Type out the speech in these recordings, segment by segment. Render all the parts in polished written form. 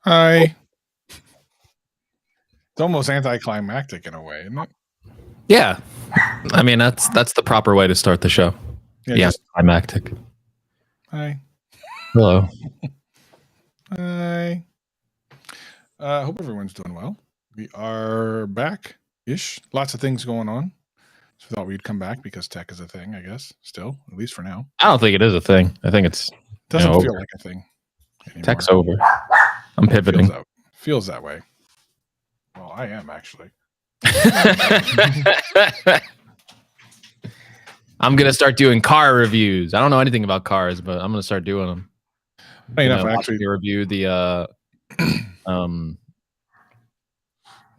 Hi. It's almost anticlimactic in a way, isn't it? Yeah. I mean, that's the proper way to start the show. Yeah, climactic. Hi. Hello. Hi. Hope everyone's doing well. We are back-ish. Lots of things going on. So we thought we'd come back because tech is a thing, I guess, still, at least for now. I don't think it is a thing. I think it's Doesn't feel like a thing anymore. Tech's over. I'm pivoting. Feels that way. Well, I am actually. I'm going to start doing car reviews. I don't know anything about cars, but I'm going to start doing them. Actually review the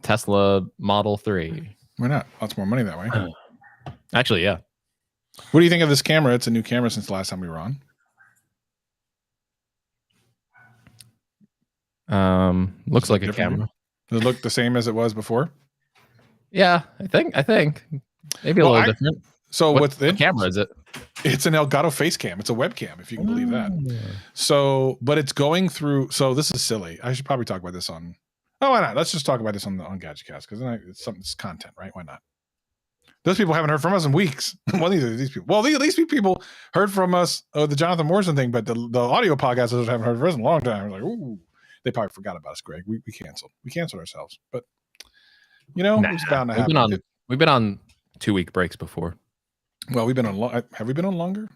Tesla Model 3. Why not? Lots more money that way. Actually, yeah. What do you think of this camera? It's a new camera since the last time we were on. Looks like a camera. Does it look the same as it was before? Yeah, I think. Maybe a little different. So what camera is it? It's an Elgato face cam. It's a webcam, if you can believe that. So, but it's going through. So this is silly. I should probably talk about this on. Oh, why not? Let's just talk about this on GadgetCast because it's something's content, right? Why not? Those people haven't heard from us in weeks. Well, neither of these people. Well, these people heard from us. Oh, the Jonathan Morrison thing, but the audio podcasters haven't heard from us in a long time. We're like, ooh, they probably forgot about us, Greg. We canceled. We canceled ourselves, but it's bound to happen. We've been on 2-week breaks before. Well, we've been on. Have we been on longer?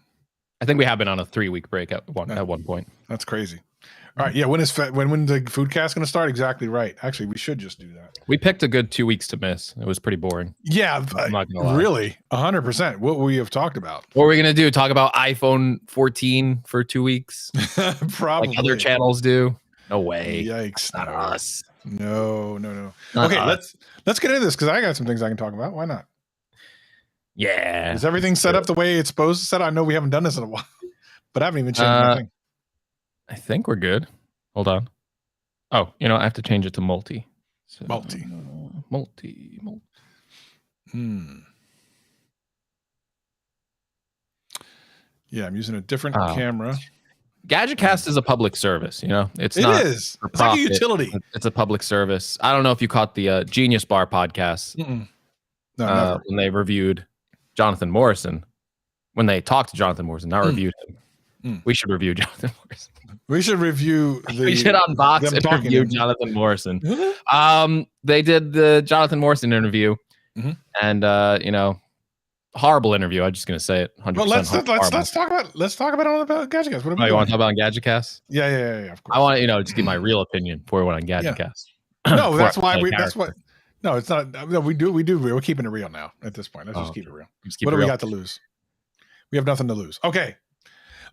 I think we have been on a 3-week break at one point. That's crazy. All right, yeah. When the Foodcast going to start? Exactly right. Actually, we should just do that. We picked a good 2 weeks to miss. It was pretty boring. Yeah, I'm not gonna lie. Really, 100%. What we have talked about. What we're gonna do? Talk about iPhone 14 for 2 weeks? Probably. Like other channels do. No way. Yikes! Not us. No. Okay, let's get into this because I got some things I can talk about. Why not? Yeah. Is everything set up the way it's supposed to set? I know we haven't done this in a while, but I haven't even changed anything. I think we're good. Hold on. Oh, I have to change it to multi. So, multi. Yeah, I'm using a different camera. GadgetCast is a public service, It's it's like a utility. It's a public service. I don't know if you caught the Genius Bar podcast. No, when they reviewed Jonathan Morrison. When they talked to Jonathan Morrison, not reviewed him. We should review Jonathan Morrison. We should review we should unbox and review Jonathan Morrison. They did the Jonathan Morrison interview, and horrible interview. I'm just gonna say it. 100%. Well, let's talk about it on the GadgetCast. What you want to talk about on GadgetCast? Yeah. Of course. I want just give my real opinion before we went on GadgetCast. No, that's why that's what. No, it's not. No, we do. We're keeping it real now. At this point, let's just keep it real. What do we got to lose? We have nothing to lose. Okay.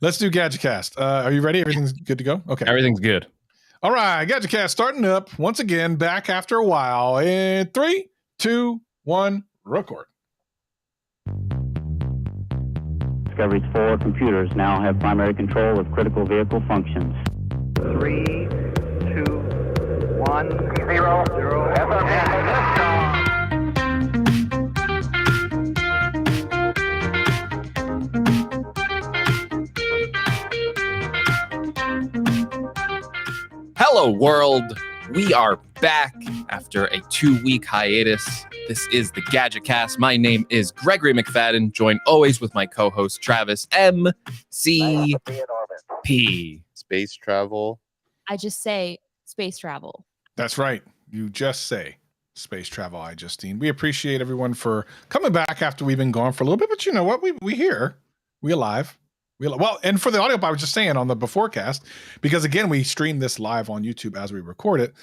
Let's do GadgetCast. Are you ready? Everything's good to go? Okay. Everything's good. All right. GadgetCast starting up once again, back after a while. In 3, 2, 1, record. Discovery's 4 computers now have primary control of critical vehicle functions. 3, 2, 1, 0. Hello, world. We are back after a 2-week hiatus. This is the GadgetCast. My name is Gregory McFadden, joined always with my co-host Travis MCP. Space travel. I just say space travel. That's right. You just say space travel, Justine. We appreciate everyone for coming back after we've been gone for a little bit, but you know what? We here. We alive. Well, and for the audio, I was just saying on the beforecast, because again, we stream this live on YouTube as we record it.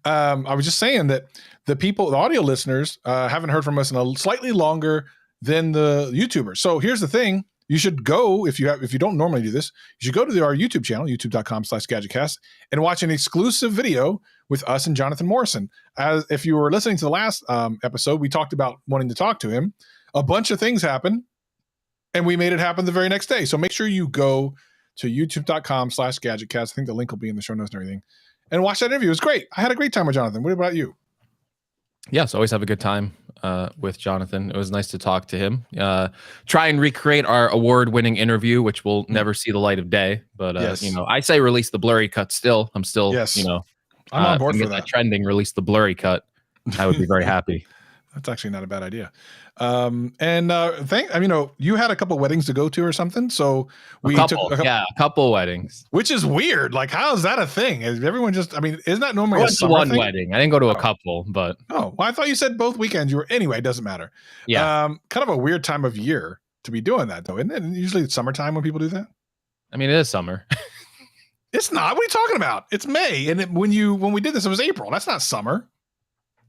I was just saying that the audio listeners, haven't heard from us in a slightly longer than the YouTubers. So here's the thing. You should go, if you don't normally do this, you should go to our YouTube channel, youtube.com/GadgetCast, and watch an exclusive video with us and Jonathan Morrison. As if you were listening to the last episode, we talked about wanting to talk to him. A bunch of things happened, and we made it happen the very next day. So make sure you go to youtube.com/GadgetCast. I think the link will be in the show notes and everything. And watch that interview. It was great. I had a great time with Jonathan. What about you? Yes, always have a good time with Jonathan. It was nice to talk to him. Try and recreate our award-winning interview, which will never see the light of day. But, Yes. I say release the blurry cut still. I'm still, Yes. I'm on board if I for can get that. trending, release the blurry cut. I would be very happy. That's actually not a bad idea. You had a couple weddings to go to or something. So we took a couple weddings. Which is weird. Like, how is that a thing? Is everyone just? I mean, isn't that normally I a went to summer one thing? wedding. I didn't go to a couple, but well, I thought you said both weekends. You were anyway. It doesn't matter. Yeah. Kind of a weird time of year to be doing that, though, isn't it? Usually it's summertime when people do that. I mean, it is summer. It's not. What are you talking about? It's May, and when we did this, it was April. That's not summer.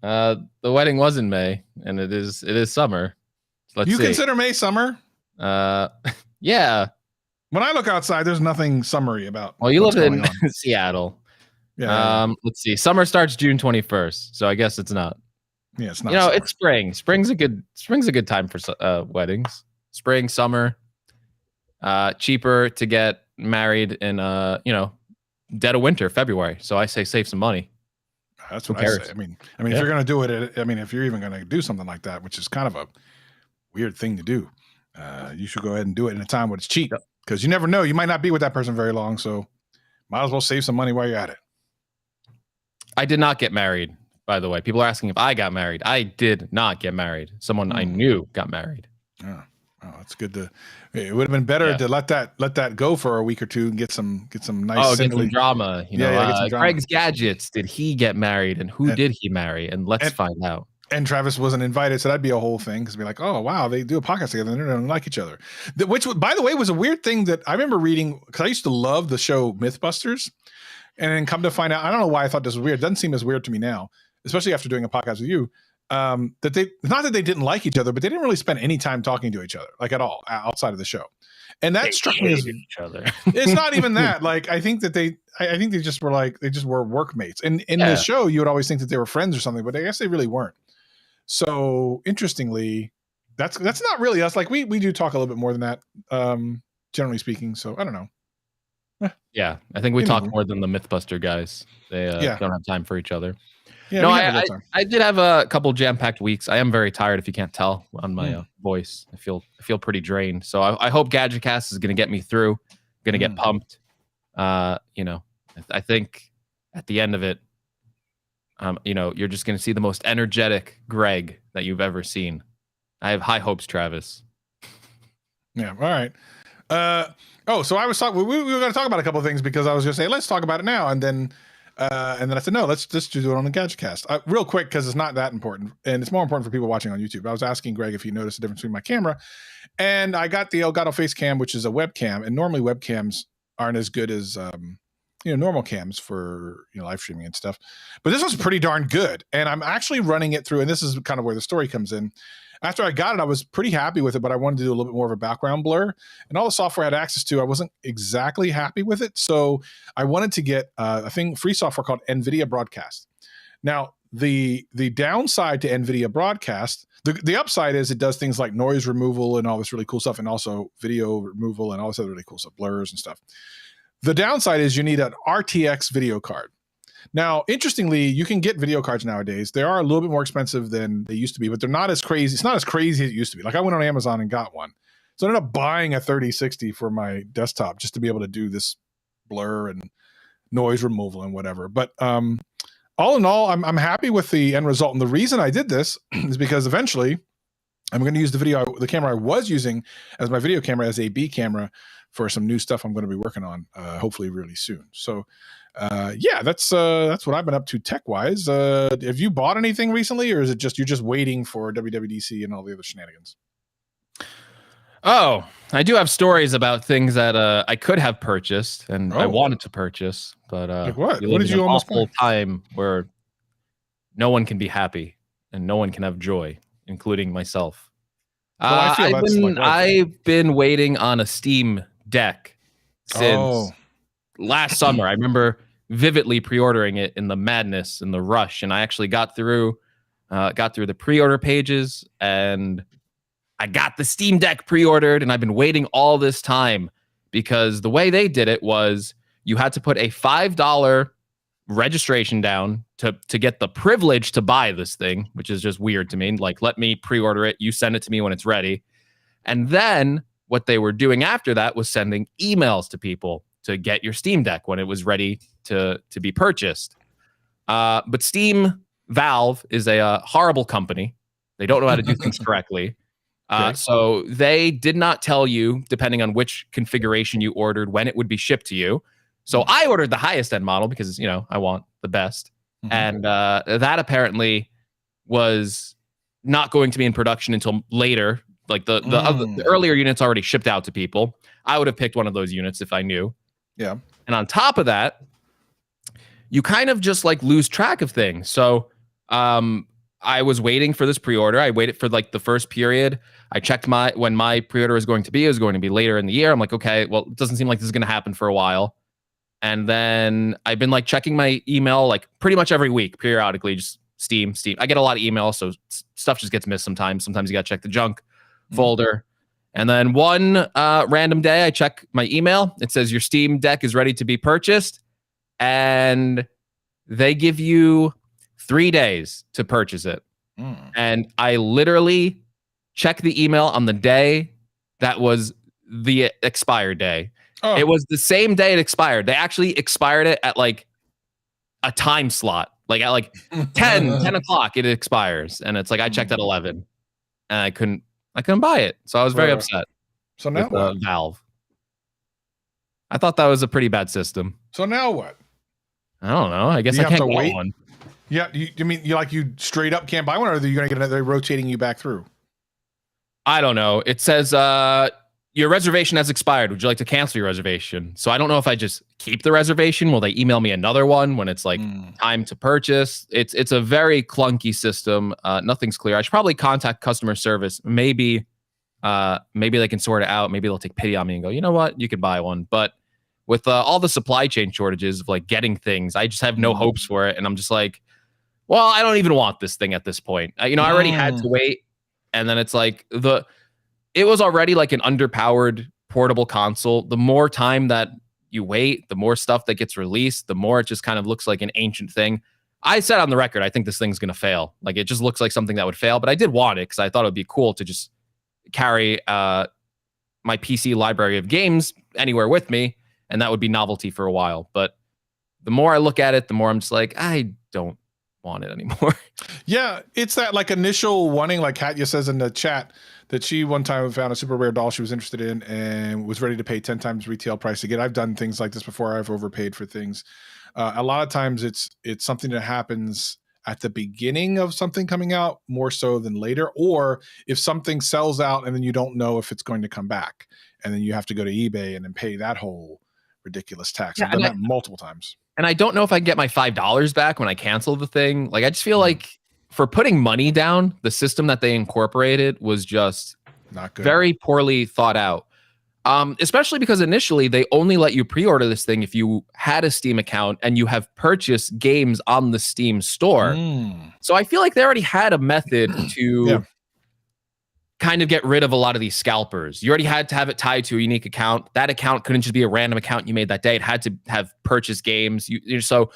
The wedding was in May, and it is summer. Let's see. Consider May summer? Yeah. When I look outside, there's nothing summery about. Well, you live in Seattle. Yeah. Let's see. Summer starts June 21st, so I guess it's not. Yeah, it's not. You know, it's spring. Spring's a good time for weddings. Spring, summer. Cheaper to get married in dead of winter, February. So I say save some money. That's what I say. I mean, if you're going to do it, if you're even going to do something like that, which is kind of a weird thing to do, you should go ahead and do it in a time when it's cheap, because you never know. You might not be with that person very long, so might as well save some money while you're at it. I did not get married, by the way. People are asking if I got married. I did not get married. Someone I knew got married. Oh, it's good it would have been better to let that go for a week or two and get some nice get some drama. Get some drama. Greg's Gadgets, did he get married, and who did he marry? And let's find out. And Travis wasn't invited, so that'd be a whole thing, because be like, oh wow, they do a podcast together and they don't like each other. Which, by the way, was a weird thing that I remember reading, because I used to love the show Mythbusters, and then come to find out, I don't know why I thought this was weird. It doesn't seem as weird to me now, especially after doing a podcast with you. That they, not that they didn't like each other, but they didn't really spend any time talking to each other, like at all, outside of the show. And that struck me as each other. It's not even that. Like, I think they just were workmates. And in the show, you would always think that they were friends or something, but I guess they really weren't. So interestingly, that's not really us. Like, we do talk a little bit more than that, generally speaking. So I don't know. Yeah, I think we talk more than the Mythbuster guys. They don't have time for each other. Yeah, no, I did have a couple jam-packed weeks. I am very tired, if you can't tell on my voice. I feel pretty drained. So I hope GadgetCast is going to get me through. Going to get pumped. I think at the end of it, you're just going to see the most energetic Greg that you've ever seen. I have high hopes, Travis. Yeah. All right. So I was talking. We were going to talk about a couple of things, because I was going to say let's talk about it now, and then I said no, let's just do it on the GadgetCast real quick, because it's not that important, and it's more important for people watching on YouTube. I was asking Greg if he noticed the difference between my camera, and I got the Elgato Face Cam, which is a webcam, and normally webcams aren't as good as normal cams for live streaming and stuff, but this was pretty darn good, and I'm actually running it through, and this is kind of where the story comes in. After I got it, I was pretty happy with it, but I wanted to do a little bit more of a background blur, and all the software I had access to, I wasn't exactly happy with it. So I wanted to get free software called NVIDIA Broadcast. Now, the downside to NVIDIA Broadcast, the upside is it does things like noise removal and all this really cool stuff, and also video removal and all this other really cool stuff, blurs and stuff. The downside is you need an RTX video card. Now, interestingly, you can get video cards nowadays. They are a little bit more expensive than they used to be, but they're not as crazy. It's not as crazy as it used to be. Like, I went on Amazon and got one. So I ended up buying a 3060 for my desktop just to be able to do this blur and noise removal and whatever. But all in all, I'm happy with the end result. And the reason I did this is because eventually I'm going to use the camera I was using as my video camera as a B camera for some new stuff I'm going to be working on, hopefully really soon. So that's what I've been up to tech wise. Have you bought anything recently, or is it just you're just waiting for WWDC and all the other shenanigans? Oh, I do have stories about things that I could have purchased and I wanted to purchase, but like what? What did you almost buy? Time where no one can be happy and no one can have joy, including myself. Well, I've been waiting on a Steam Deck since last summer. I remember vividly pre-ordering it in the madness and the rush, and I actually got through the pre-order pages, and I got the Steam Deck pre-ordered, and I've been waiting all this time because the way they did it was you had to put a $5 registration down to get the privilege to buy this thing, which is just weird to me. Like, let me pre-order it, you send it to me when it's ready. And then what they were doing after that was sending emails to people to get your Steam Deck when it was ready to be purchased. But Steam Valve is a horrible company. They don't know how to do things correctly. Okay. So they did not tell you, depending on which configuration you ordered, when it would be shipped to you. So I ordered the highest end model because, I want the best. And that apparently was not going to be in production until later. Like the earlier units already shipped out to people. I would have picked one of those units if I knew. Yeah. And on top of that, you kind of just like lose track of things. So I was waiting for this pre-order. I waited for like the first period. I checked when my pre-order was going to be. It was going to be later in the year. I'm like, okay, well, it doesn't seem like this is going to happen for a while. And then I've been like checking my email like pretty much every week, periodically, just Steam. I get a lot of emails, so stuff just gets missed sometimes. Sometimes you got to check the junk folder. And then one random day, I check my email. It says your Steam Deck is ready to be purchased. And they give you 3 days to purchase it. And I literally checked the email on the day that was the expired day. It was the same day it expired. They actually expired it at like a time slot. Like at like 10 o'clock it expires. And it's like I checked at 11 and I couldn't buy it. So I was very upset. So now what? Valve. I thought that was a pretty bad system. So now what? I don't know. I guess You I have can't to get wait? one. Yeah, you mean you straight up can't buy one, or are you going to get another rotating you back through? I don't know. It says your reservation has expired. Would you like to cancel your reservation? So I don't know if I just keep the reservation. Will they email me another one when it's like time to purchase? It's a very clunky system. Nothing's clear. I should probably contact customer service. Maybe they can sort it out. Maybe they'll take pity on me and go, you know what? You can buy one. But with all the supply chain shortages of like getting things, I just have no hopes for it. And I'm just like, well, I don't even want this thing at this point. I already had to wait. And then it's like it was already like an underpowered portable console. The more time that you wait, the more stuff that gets released, the more it just kind of looks like an ancient thing. I said on the record, I think this thing's going to fail. Like it just looks like something that would fail, but I did want it because I thought it would be cool to just carry my PC library of games anywhere with me. And that would be novelty for a while. But the more I look at it, the more I'm just like, I don't want it anymore. Yeah, it's that like initial wanting, like Katya says in the chat, that she one time found a super rare doll she was interested in and was ready to pay 10 times retail price to get. I've done things like this before. I've overpaid for things. A lot of times it's something that happens at the beginning of something coming out more so than later, or if something sells out and then you don't know if it's going to come back, and then you have to go to eBay and then pay that whole ridiculous tax. I've done that multiple times. And I don't know if I can get my $5 back when I cancel the thing. Like I just feel like for putting money down, the system that they incorporated was just not good. Very poorly thought out. Especially because initially they only let you pre-order this thing if you had a Steam account and you have purchased games on the Steam store. So I feel like they already had a method to kind of get rid of a lot of these scalpers. You already had to have it tied to a unique account. That account couldn't just be a random account you made that day. It had to have purchased games. So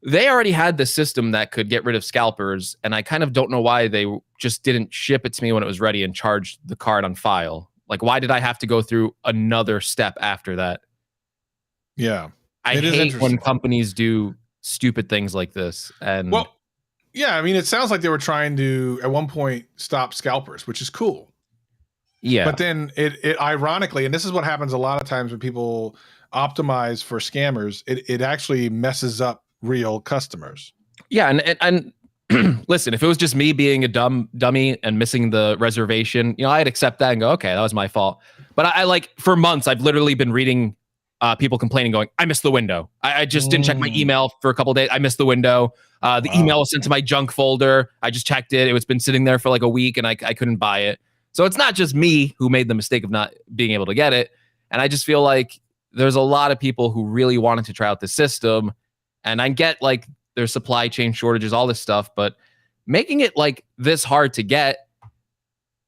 they already had the system that could get rid of scalpers. And I kind of don't know why they just didn't ship it to me when it was ready and charged the card on file. Like, why did I have to go through another step after that? Yeah. I hate when companies do stupid things like this. And well, yeah, I mean, it sounds like they were trying to, at one point, stop scalpers, which is cool. Yeah. But then it ironically, and this is what happens a lot of times when people optimize for scammers, it actually messes up real customers. Yeah. And listen, if it was just me being a dummy and missing the reservation, I'd accept that and go, okay, that was my fault. But I like, for months, I've literally been reading people complaining, going, I missed the window. I just didn't check my email for a couple of days. I missed the window. The email was sent to my junk folder. I just checked it. It was been sitting there for like a week and I couldn't buy it. So it's not just me who made the mistake of not being able to get it. And I just feel like there's a lot of people who really wanted to try out the system. And I get like there's supply chain shortages, all this stuff, but making it like this hard to get,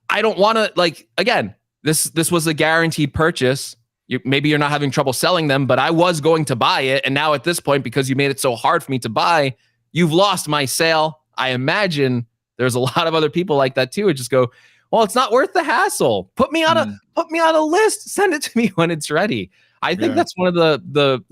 I don't want to, like, again, this was a guaranteed purchase. Maybe you're not having trouble selling them, but I was going to buy it. And now at this point, because you made it so hard for me to buy, you've lost my sale. I imagine there's a lot of other people like that too, who just go, well, it's not worth the hassle. Put me on a list. Send it to me when it's ready. I think that's one of the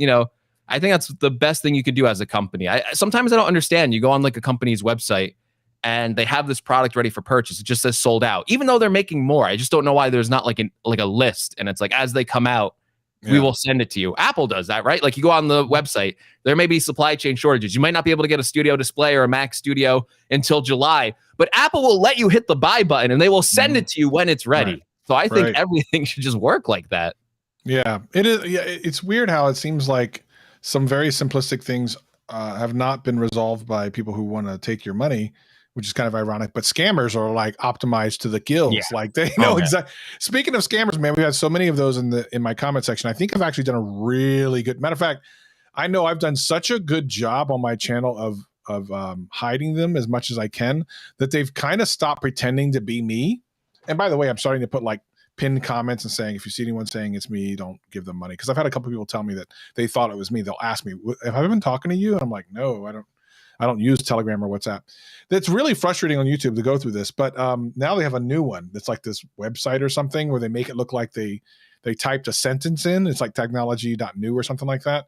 I think that's the best thing you could do as a company. Sometimes I don't understand. You go on like a company's website and they have this product ready for purchase. It just says sold out, even though they're making more. I just don't know why there's not like a list. And it's like, as they come out, we will send it to you. Apple does that, right? Like you go on the website, there may be supply chain shortages. You might not be able to get a Studio Display or a Mac Studio until July, but Apple will let you hit the buy button and they will send it to you when it's ready. Right. So I think everything should just work like that. Yeah, it is. Yeah, it's weird how it seems like some very simplistic things have not been resolved by people who want to take your money, which is kind of ironic. But scammers are like optimized to the gills. Yeah. Like they know exactly. Speaking of scammers, man, we've had so many of those in my comment section. I think I've actually done a really good. Matter of fact, I know I've done such a good job on my channel of hiding them as much as I can that they've kind of stopped pretending to be me. And by the way, I'm starting to put like pinned comments and saying, if you see anyone saying it's me, don't give them money. Because I've had a couple people tell me that they thought it was me. They'll ask me, have I been talking to you? And I'm like, no, I don't use Telegram or WhatsApp. That's really frustrating on YouTube to go through this. But now they have a new one that's like this website or something where they make it look like they typed a sentence in. It's like technology.new or something like that.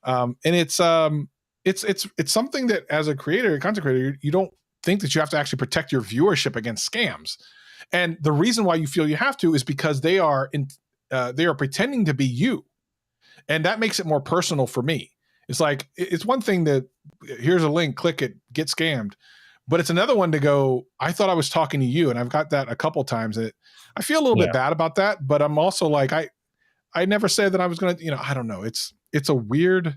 And it's something that as a creator, content creator, you don't think that you have to actually protect your viewership against scams. And the reason why you feel you have to is because they are pretending to be you. And that makes it more personal for me. It's like, it's one thing that here's a link, click it, get scammed. But it's another one to go, I thought I was talking to you. And I've got that a couple times. And I feel a little bit bad about that. But I'm also like, I never said that I was going to, I don't know. It's a weird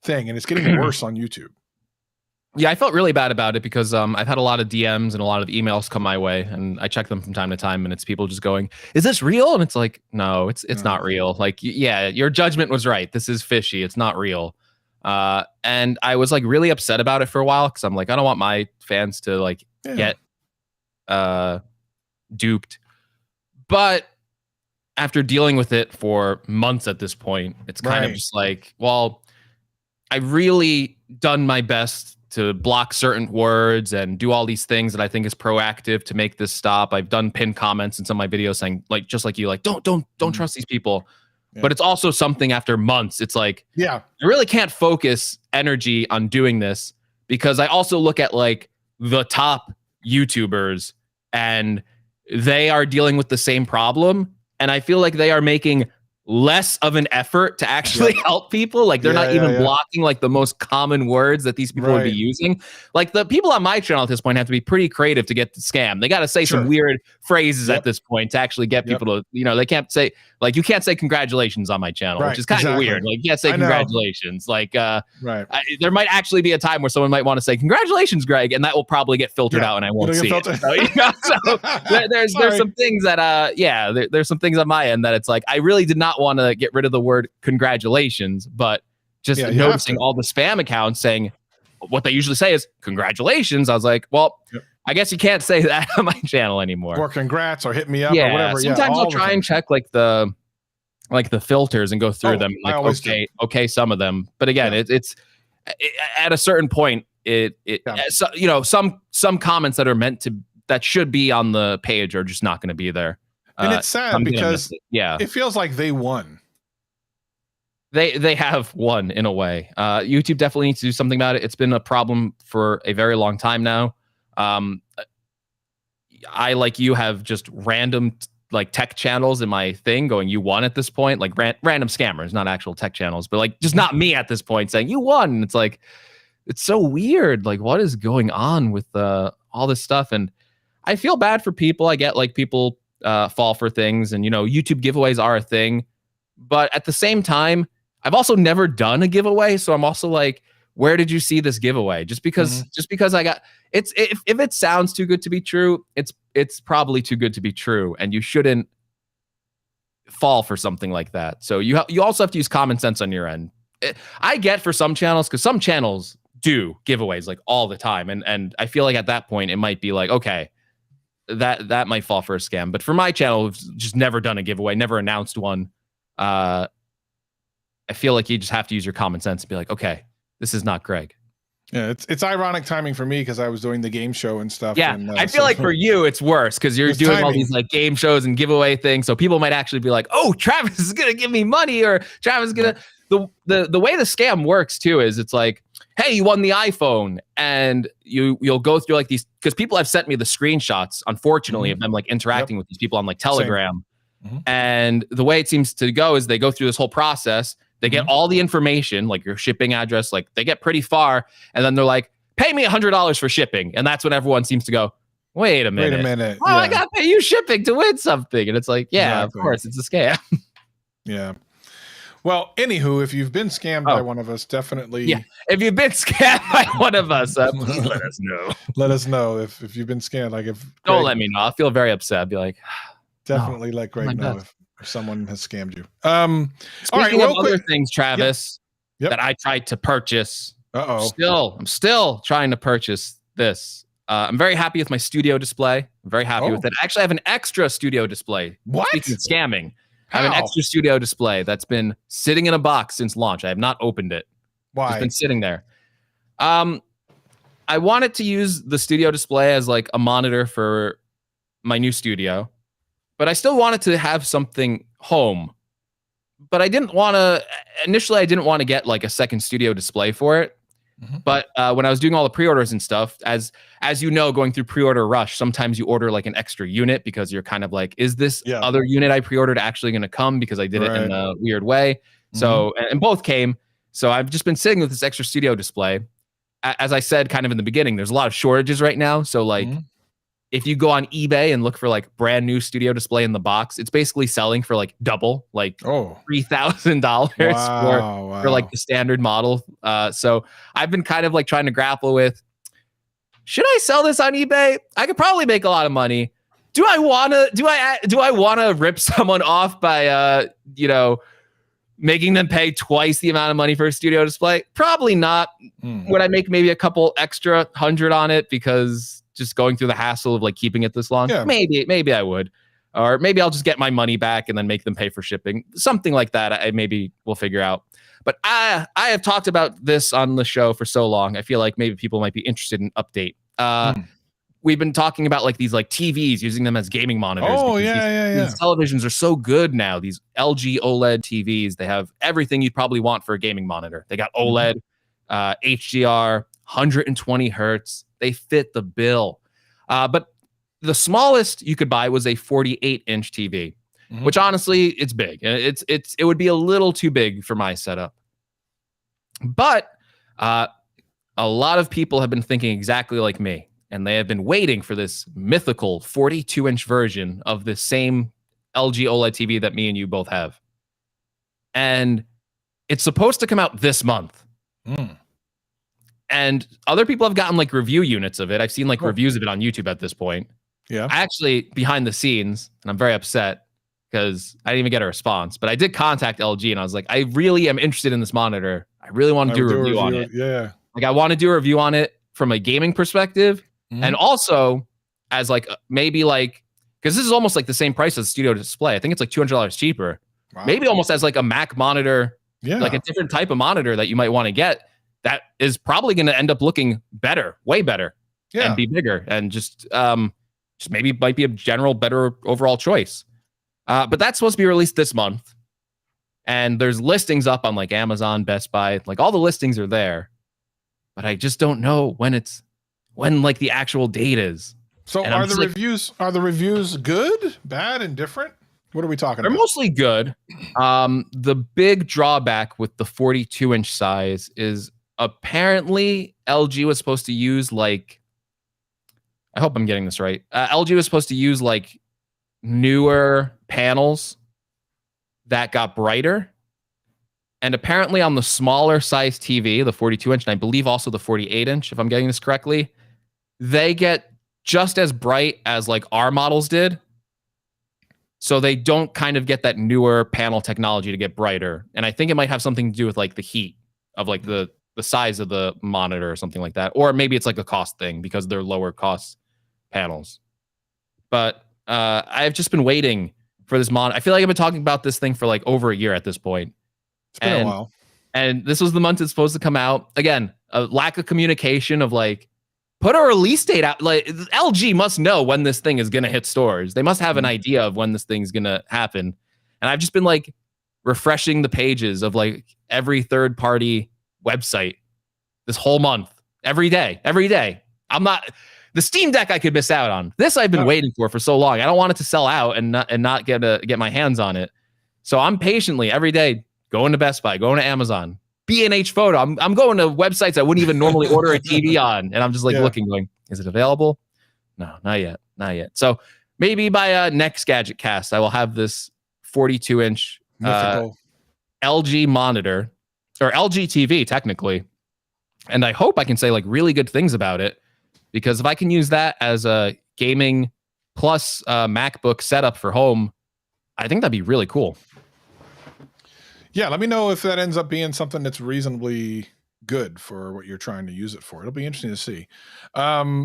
thing. And it's getting worse on YouTube. Yeah, I felt really bad about it because I've had a lot of DMs and a lot of emails come my way, and I check them from time to time, and it's people just going, "Is this real?" And it's like, no, it's not real. Like, yeah, your judgment was right. This is fishy. It's not real. And I was like really upset about it for a while because I'm like, I don't want my fans to like get duped. But after dealing with it for months at this point, it's kind of just like, well, I really done my best to block certain words and do all these things that I think is proactive to make this stop. I've done pinned comments in some of my videos saying, like, just like you, like, don't trust these people. Yeah. But it's also something after months. It's like, I really can't focus energy on doing this because I also look at like the top YouTubers and they are dealing with the same problem. And I feel like they are making less of an effort to actually help people. Like they're not even blocking like the most common words that these people would be using. Like the people on my channel at this point have to be pretty creative to get the scam. They got to say some weird phrases at this point to actually get people to, they can't say, like, you can't say congratulations on my channel, which is kind of weird. Like, you can't say congratulations. Like, there might actually be a time where someone might want to say congratulations, Greg, and that will probably get filtered out and I won't see it. So there's some things that, there's some things on my end that it's like, I really did not want to get rid of the word congratulations, but just noticing all the spam accounts saying what they usually say is congratulations. I was like, well, I guess you can't say that on my channel anymore. Or congrats or hit me up or whatever. Sometimes I'll try and check like the filters and go through them. Like, okay, some of them. But again, it's at a certain point, some comments that should be on the page are just not going to be there. And it's sad because it feels like they won. They have won in a way. YouTube definitely needs to do something about it. It's been a problem for a very long time now. I, like you, have just random like tech channels in my thing going, you won at this point, like random scammers, not actual tech channels, but like just not me at this point saying you won. And it's like, it's so weird. Like, what is going on with all this stuff? And I feel bad for people. I get like people fall for things, and YouTube giveaways are a thing, but at the same time, I've also never done a giveaway, so I'm also like, where did you see this giveaway? Just because I got if it sounds too good to be true, it's probably too good to be true, and you shouldn't fall for something like that. So you also have to use common sense on your end. I get for some channels, because some channels do giveaways like all the time, and I feel like at that point it might be like, okay, that might fall for a scam. But for my channel, we've just never done a giveaway, never announced one. I feel like you just have to use your common sense and be like, okay, this is not Greg. Yeah, it's ironic timing for me because I was doing the game show and stuff. Yeah, and, I feel like for you, it's worse because you're doing timing. All these like game shows and giveaway things. So people might actually be like, oh, Travis is going to give me money, or Travis is going to... the way the scam works too is it's like, hey, you won the iPhone, and you'll go through like these, because people have sent me the screenshots, unfortunately, of them like interacting with these people on like Telegram. And the way it seems to go is they go through this whole process, they get all the information, like your shipping address, like they get pretty far, and then they're like, pay me $100 for shipping. And that's when everyone seems to go, wait a minute. Oh, I got to pay you shipping to win something. And it's like, yeah, exactly. Of course, it's a scam. Yeah. Well, anywho, if you've been scammed by one of us, definitely. Yeah. If you've been scammed by one of us, please let us know. Let us know if you've been scammed. Like if don't let me know. I'll feel very upset. I'll be like, definitely let Greg know if someone has scammed you. Speaking of other things, Travis, that I tried to purchase. I'm still trying to purchase this. I'm very happy with my studio display. I'm very happy with it. I actually have an extra studio display. What? Speaking of scamming, I have an extra studio display that's been sitting in a box since launch. I have not opened it. Why? It's been sitting there. I wanted to use the studio display as like a monitor for my new studio, but I still wanted to have something home. But I didn't want to get like a second studio display for it. But when I was doing all the pre-orders and stuff, as you know, going through pre-order rush, sometimes you order like an extra unit because you're kind of like, is this other unit I pre-ordered actually going to come, because I did it in a weird way. So, and both came. So I've just been sitting with this extra studio display. As I said, kind of in the beginning, there's a lot of shortages right now. So like, if you go on eBay and look for like brand new studio display in the box, it's basically selling for like double, like $3,000 for like the standard model. So I've been kind of like trying to grapple with, should I sell this on eBay? I could probably make a lot of money. Do I want to rip someone off by making them pay twice the amount of money for a studio display? Probably not. Would I make maybe a couple extra $100 on it because just going through the hassle of like keeping it this long? Maybe I would. Or maybe I'll just get my money back and then make them pay for shipping. Something like that. I maybe we'll figure out. But I have talked about this on the show for so long. I feel like maybe people might be interested in update. We've been talking about like these like TVs, using them as gaming monitors. These televisions are so good now. These LG OLED TVs, they have everything you'd probably want for a gaming monitor. They got OLED, HDR, 120 hertz. They fit the bill. But the smallest you could buy was a 48-inch TV, which honestly, it's big. It would be a little too big for my setup. But a lot of people have been thinking exactly like me, and they have been waiting for this mythical 42-inch version of the same LG OLED TV that me and you both have. And it's supposed to come out this month. And other people have gotten like review units of it. I've seen like reviews of it on YouTube at this point. Yeah. I actually, behind the scenes, and I'm very upset because I didn't even get a response, but I did contact LG and I was like, I really am interested in this monitor. I really want to do a review on it. Yeah. Like I want to do a review on it from a gaming perspective. And also as like, maybe like, because this is almost like the same price as studio display. I think it's like $200 cheaper. Wow. Maybe almost as like a Mac monitor, like a different type of monitor that you might want to get. That is probably going to end up looking better, way better, and be bigger, and just maybe might be a general better overall choice. But that's supposed to be released this month, and there's listings up on like Amazon, Best Buy, like all the listings are there, but I just don't know when like the actual date is. So are the reviews good, bad, and different? What are we talking about? They're mostly good. The big drawback with the 42-inch size is apparently LG was supposed to use like, I hope I'm getting this right. LG was supposed to use like newer panels that got brighter. And apparently on the smaller size TV, the 42-inch, and I believe also the 48-inch, if I'm getting this correctly, they get just as bright as like our models did. So they don't kind of get that newer panel technology to get brighter. And I think it might have something to do with like the heat of like the size of the monitor or something like that. Or maybe it's like a cost thing because they're lower cost panels. But I've just been waiting for this monitor. I feel like I've been talking about this thing for like over a year at this point. It's been a while. And this was the month it's supposed to come out. Again, a lack of communication of like, put a release date out. Like LG must know when this thing is going to hit stores. They must have an idea of when this thing's going to happen. And I've just been like, refreshing the pages of like every third-party website this whole month, every day. I'm not the Steam Deck I could miss out on. This I've been waiting for so long. I don't want it to sell out and not get my hands on it. So I'm patiently every day going to Best Buy, going to Amazon, B&H Photo. I'm going to websites I wouldn't even normally order a TV on, and I'm just like looking, going, is it available? No, not yet. So maybe by next Gadget Cast, I will have this 42-inch LG monitor or LG TV technically, and I hope I can say like really good things about it, because if I can use that as a gaming plus MacBook setup for home, I think that'd be really cool. Yeah, let me know if that ends up being something that's reasonably good for what you're trying to use it for. It'll be interesting to see.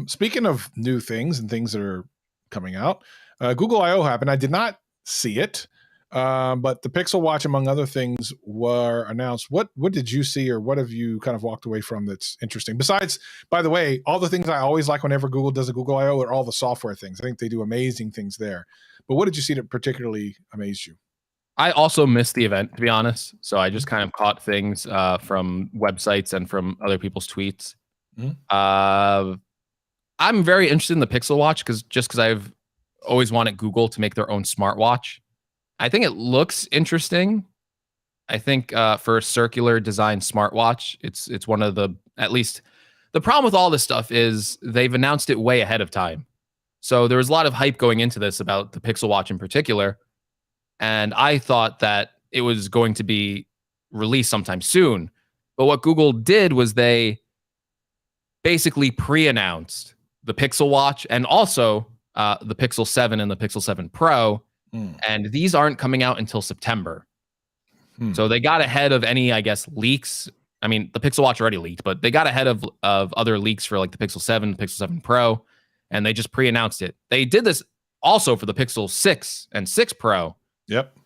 Speaking of new things and things that are coming out, Google I/O happened. I did not see it, but the Pixel Watch, among other things, were announced. What did you see, or what have you kind of walked away from that's interesting? Besides, by the way, all the things I always like whenever Google does a Google I/O are all the software things. I think they do amazing things there. But what did you see that particularly amazed you? I also missed the event, to be honest. So I just kind of caught things from websites and from other people's tweets. I'm very interested in the Pixel Watch because I've always wanted Google to make their own smartwatch. I think it looks interesting. I think for a circular design smartwatch, it's one of the, at least the problem with all this stuff is they've announced it way ahead of time. So there was a lot of hype going into this about the Pixel Watch in particular. And I thought that it was going to be released sometime soon. But what Google did was they basically pre-announced the Pixel Watch and also the Pixel 7 and the Pixel 7 Pro. And these aren't coming out until September. So they got ahead of any, I guess, leaks. I mean, the Pixel Watch already leaked, but they got ahead of other leaks for like the Pixel 7, the Pixel 7 Pro, and they just pre-announced it. They did this also for the Pixel 6 and 6 Pro. Yep.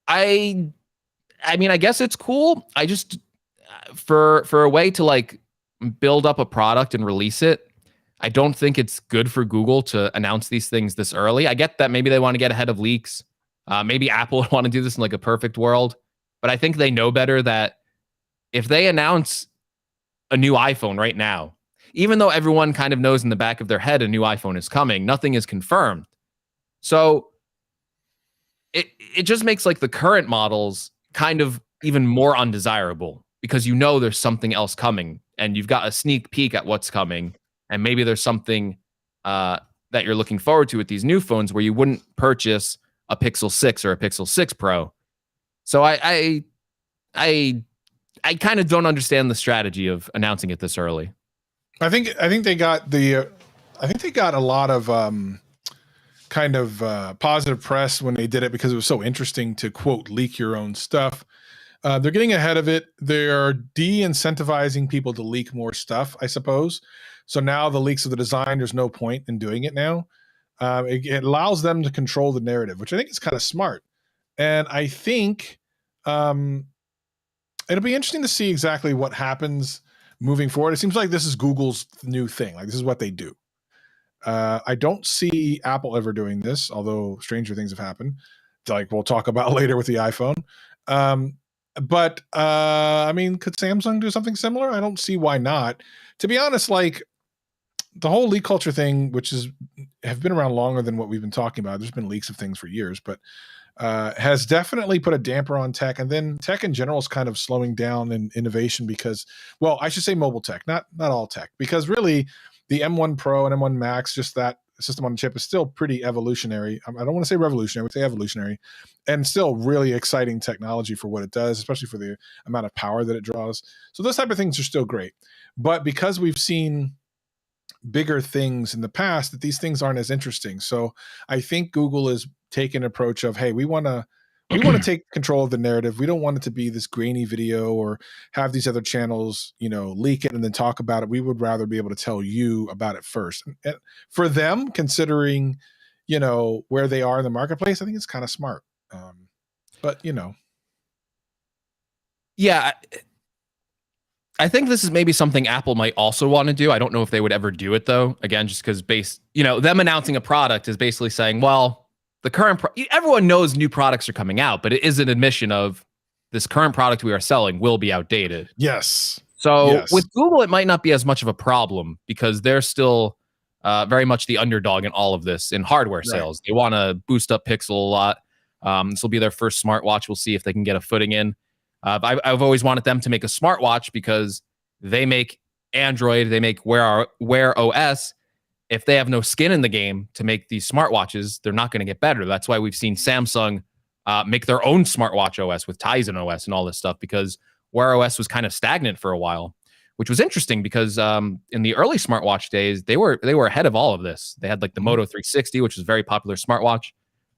I mean, I guess it's cool. I just for a way to like build up a product and release it, I don't think it's good for Google to announce these things this early. I get that maybe they want to get ahead of leaks. Maybe Apple would want to do this in like a perfect world, but I think they know better that if they announce a new iPhone right now, even though everyone kind of knows in the back of their head a new iPhone is coming, nothing is confirmed. So it just makes like the current models kind of even more undesirable because you know there's something else coming and you've got a sneak peek at what's coming, and maybe there's something that you're looking forward to with these new phones where you wouldn't purchase a Pixel 6 or a Pixel 6 Pro. So I kind of don't understand the strategy of announcing it this early. I think they got a lot of kind of positive press when they did it because it was so interesting to quote leak your own stuff. They're getting ahead of it. They're de-incentivizing people to leak more stuff, I suppose. So now the leaks of the design, there's no point in doing it now. It allows them to control the narrative, which I think is kind of smart. And I think it'll be interesting to see exactly what happens moving forward. It seems like this is Google's new thing. Like this is what they do. I don't see Apple ever doing this, although stranger things have happened, like we'll talk about later with the iPhone. But I mean, could Samsung do something similar? I don't see why not. To be honest, like the whole leak culture thing, which have been around longer than what we've been talking about. There's been leaks of things for years, but has definitely put a damper on tech. And then tech in general is kind of slowing down in innovation because, well, I should say mobile tech, not all tech, because really the M1 Pro and M1 Max, just that system on the chip is still pretty evolutionary. I don't want to say revolutionary, I would say evolutionary, and still really exciting technology for what it does, especially for the amount of power that it draws. So those type of things are still great. But because we've seen bigger things in the past, that these things aren't as interesting. So I think Google is taking an approach of, hey, we want to take control of the narrative. We don't want it to be this grainy video or have these other channels, leak it and then talk about it. We would rather be able to tell you about it first. And for them, considering, where they are in the marketplace, I think it's kind of smart. But yeah, I think this is maybe something Apple might also want to do. I don't know if they would ever do it though. Again, just because them announcing a product is basically saying, well, the current everyone knows new products are coming out, but it is an admission of this current product we are selling will be outdated. Yes. So Yes. with Google, it might not be as much of a problem because they're still very much the underdog in all of this in hardware sales. They want to boost up Pixel a lot. This will be their first smartwatch. We'll see if they can get a footing in. I've always wanted them to make a smartwatch because they make Android, they make Wear OS. If they have no skin in the game to make these smartwatches, they're not going to get better. That's why we've seen Samsung make their own smartwatch OS with Tizen OS and all this stuff, because Wear OS was kind of stagnant for a while, which was interesting because in the early smartwatch days, they were ahead of all of this. They had like the Moto 360, which was a very popular smartwatch.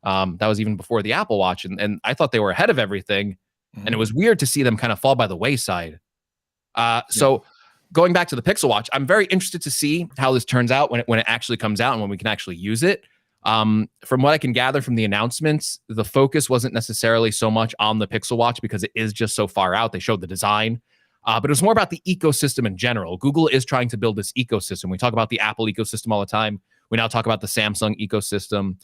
That was even before the Apple Watch. And I thought they were ahead of everything. And it was weird to see them kind of fall by the wayside. So going back to the Pixel Watch, I'm very interested to see how this turns out when it actually comes out and when we can actually use it. From what I can gather from the announcements, the focus wasn't necessarily so much on the Pixel Watch because it is just so far out. They showed the design, but it was more about the ecosystem in general. Google is trying to build this ecosystem. We talk about the Apple ecosystem all the time. We now talk about the Samsung ecosystem.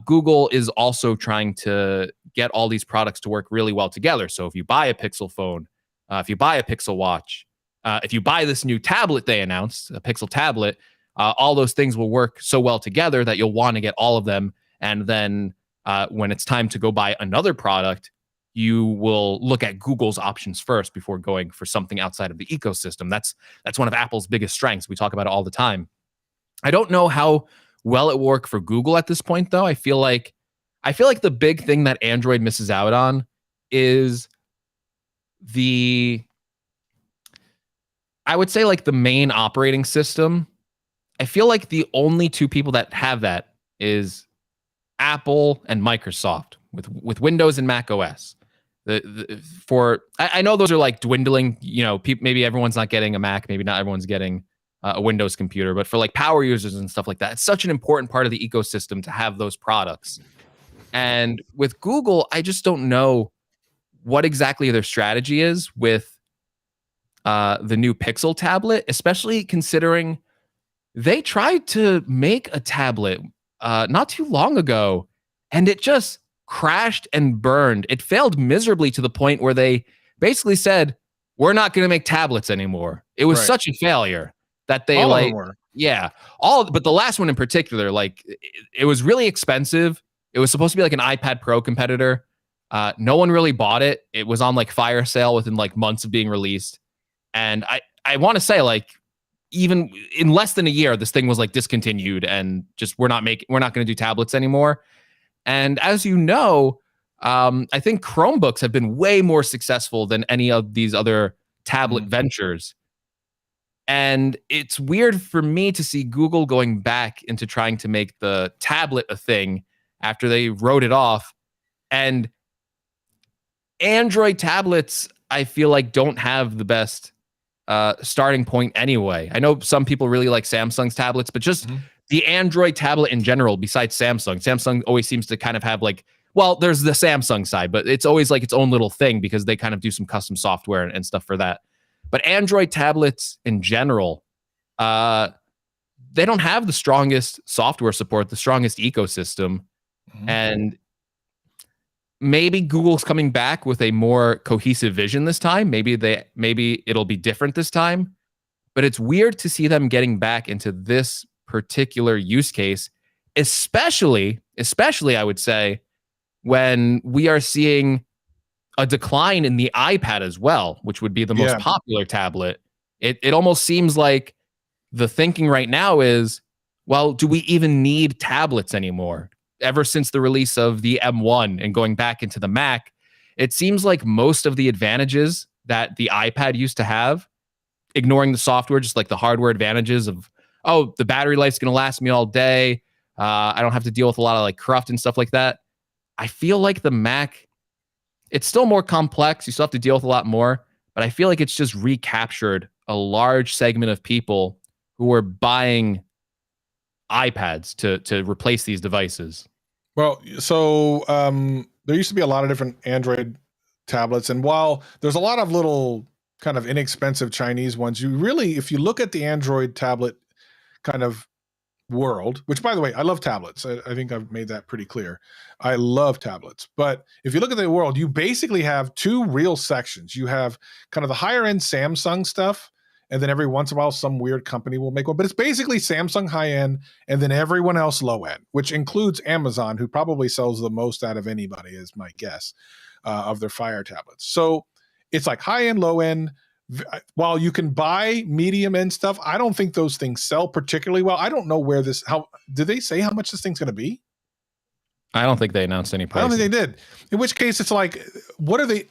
Google is also trying to get all these products to work really well together. So if you buy a Pixel phone, if you buy a Pixel Watch, if you buy this new tablet they announced, a Pixel tablet, all those things will work so well together that you'll want to get all of them. And then when it's time to go buy another product, you will look at Google's options first before going for something outside of the ecosystem. That's one of Apple's biggest strengths. We talk about it all the time. I don't know how well it will work for Google at this point, though. I feel like the big thing that Android misses out on is I would say like the main operating system. I feel like the only two people that have that is Apple and Microsoft with Windows and Mac OS. I know those are like dwindling. Maybe everyone's not getting a Mac. Maybe not everyone's getting a Windows computer. But for like power users and stuff like that, it's such an important part of the ecosystem to have those products. And with Google, I just don't know what exactly their strategy is with the new Pixel tablet, especially considering they tried to make a tablet not too long ago, and it just crashed and burned. It failed miserably to the point where they basically said, we're not going to make tablets anymore. It was such a failure that they all of them were. But the last one in particular, like it was really expensive. It was supposed to be like an iPad Pro competitor. No one really bought it. It was on like fire sale within like months of being released. And I want to say like, even in less than a year, this thing was like discontinued and just we're not going to do tablets anymore. And as you know, I think Chromebooks have been way more successful than any of these other tablet ventures. And it's weird for me to see Google going back into trying to make the tablet a thing after they wrote it off. And Android tablets, I feel like, don't have the best starting point anyway. I know some people really like Samsung's tablets, but just the Android tablet in general, besides Samsung always seems to kind of have like, well, there's the Samsung side, but it's always like its own little thing because they kind of do some custom software and stuff for that. But Android tablets in general, they don't have the strongest software support, the strongest ecosystem. And maybe Google's coming back with a more cohesive vision this time. Maybe it'll be different this time. But it's weird to see them getting back into this particular use case, especially I would say, when we are seeing a decline in the iPad as well, which would be the most popular tablet. It almost seems like the thinking right now is, well, do we even need tablets anymore? Ever since the release of the M1 and going back into the Mac, it seems like most of the advantages that the iPad used to have, ignoring the software, just like the hardware advantages of, oh, the battery life's going to last me all day. I don't have to deal with a lot of like cruft and stuff like that. I feel like the Mac, it's still more complex. You still have to deal with a lot more, but I feel like it's just recaptured a large segment of people who are buying iPads to replace these devices. Well, so there used to be a lot of different Android tablets, and while there's a lot of little kind of inexpensive Chinese ones, you really, if you look at the Android tablet kind of world, which by the way, I love tablets. I think I've made that pretty clear. I love tablets. But if you look at the world, you basically have two real sections. You have kind of the higher end Samsung stuff, and then every once in a while, some weird company will make one. But it's basically Samsung high end, and then everyone else low end, which includes Amazon, who probably sells the most out of anybody, is my guess, of their Fire tablets. So it's like high end, low end. While you can buy medium end stuff, I don't think those things sell particularly well. I don't know how did they say how much this thing's going to be? I don't think they announced any price. I don't think they did. In which case, it's like, what are they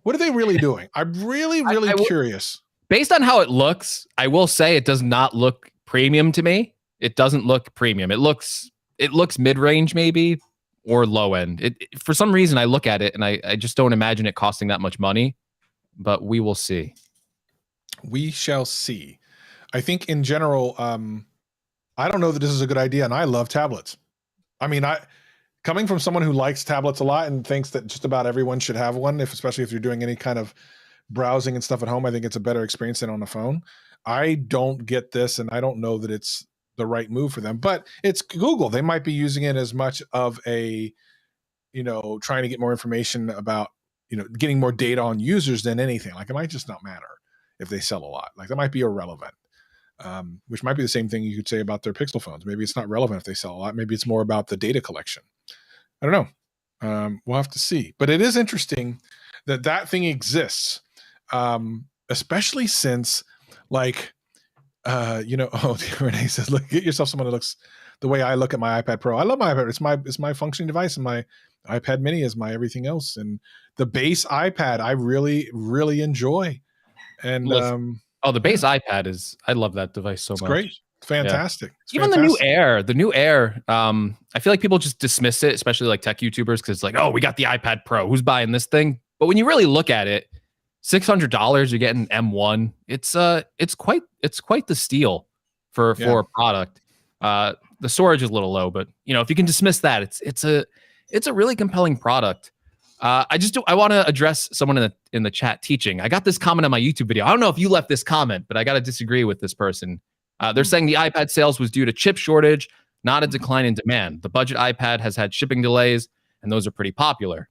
really doing? I'm really curious. Based on how it looks, I will say it does not look premium to me. It doesn't look premium. It looks mid-range maybe or low end. For some reason, I look at it and I just don't imagine it costing that much money. But we will see. We shall see. I think in general, I don't know that this is a good idea, and I love tablets. I mean, coming from someone who likes tablets a lot and thinks that just about everyone should have one, especially if you're doing any kind of browsing and stuff at home, I think it's a better experience than on the phone. I don't get this, and I don't know that it's the right move for them. But it's Google. They might be using it as much of a, trying to get more information about, getting more data on users than anything. Like, it might just not matter if they sell a lot. Like, that might be irrelevant, which might be the same thing you could say about their Pixel phones. Maybe it's not relevant if they sell a lot. Maybe it's more about the data collection. I don't know. We'll have to see. But it is interesting that thing exists, especially since, like, Renee says, look, get yourself someone that looks the way I look at my iPad Pro. I love my iPad. It's my functioning device, and my iPad Mini is my everything else. And the base iPad, I really, really enjoy. And the base iPad I love that device so much. Great. It's fantastic. Yeah. Even the new Air, I feel like people just dismiss it, especially like tech YouTubers, because it's like, oh, we got the iPad Pro. Who's buying this thing? But when you really look at it, $600, you're getting M1. It's quite the steal for a product. The storage is a little low, but if you can dismiss that, it's a really compelling product. I want to address someone in the chat teaching. I got this comment on my YouTube video. I don't know if you left this comment, but I got to disagree with this person. They're saying the iPad sales was due to chip shortage, not a decline in demand. The budget iPad has had shipping delays, and those are pretty popular.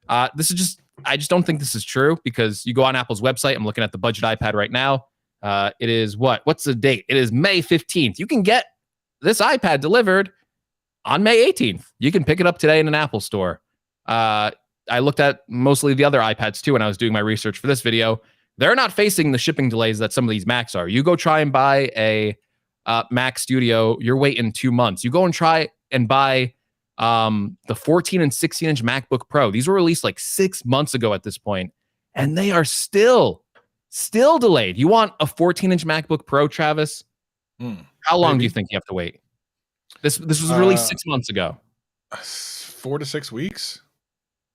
I just don't think this is true, because you go on Apple's website. I'm looking at the budget iPad right now. It is what's the date? It is May 15th. You can get this iPad delivered on May 18th. You can pick it up today in an Apple store. I looked at mostly the other iPads too when I was doing my research for this video. They're not facing the shipping delays that some of these Macs are. You go try and buy a Mac Studio, you're waiting 2 months. You go and try and buy the 14 and 16-inch MacBook Pro. These were released like 6 months ago at this point, and they are still delayed. You want a 14-inch MacBook Pro, Travis? How long do you think you have to wait? This was released 6 months ago. 4 to 6 weeks.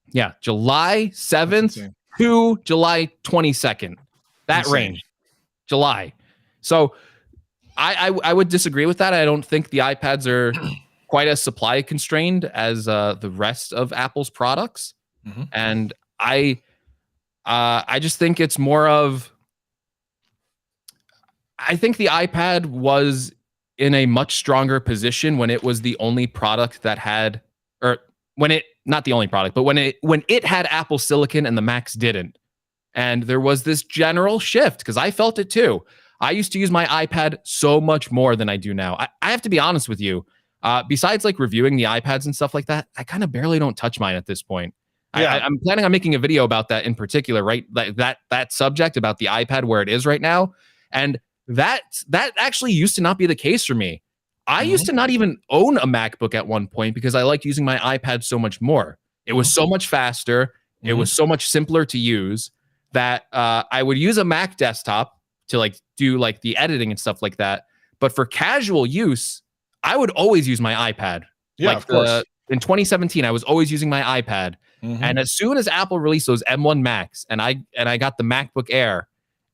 Yeah, July 7th to July 22nd. That range. July. So I would disagree with that. I don't think the iPads are quite as supply constrained as the rest of Apple's products. Mm-hmm. And I just think it's more of, I think the iPad was in a much stronger position when it was the only product that had, or when it, not the only product, but when it had Apple Silicon and the Macs didn't. And there was this general shift, because I felt it too. I used to use my iPad so much more than I do now. I have to be honest with you. Besides like reviewing the iPads and stuff like that, I kind of barely don't touch mine at this point. Yeah. I'm planning on making a video about that in particular, right? That subject about the iPad where it is right now. And that actually used to not be the case for me. I used to not even own a MacBook at one point because I liked using my iPad so much more. It was so much faster. It was so much simpler to use that I would use a Mac desktop to like do like the editing and stuff like that. But for casual use, I would always use my iPad. Yeah, like of course. In 2017, I was always using my iPad. And as soon as Apple released those M1 Macs and I got the MacBook Air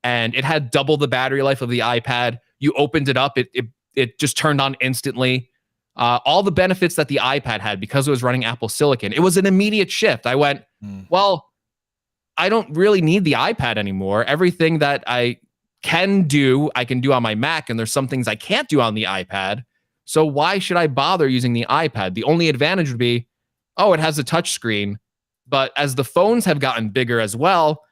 and it had double the battery life of the iPad, you opened it up, it just turned on instantly. All the benefits that the iPad had because it was running Apple Silicon. It was an immediate shift. I went, well, I don't really need the iPad anymore. Everything that I can do on my Mac, and there's some things I can't do on the iPad. So why should I bother using the iPad? The only advantage would be, oh, it has a touch screen. But as the phones have gotten bigger as well,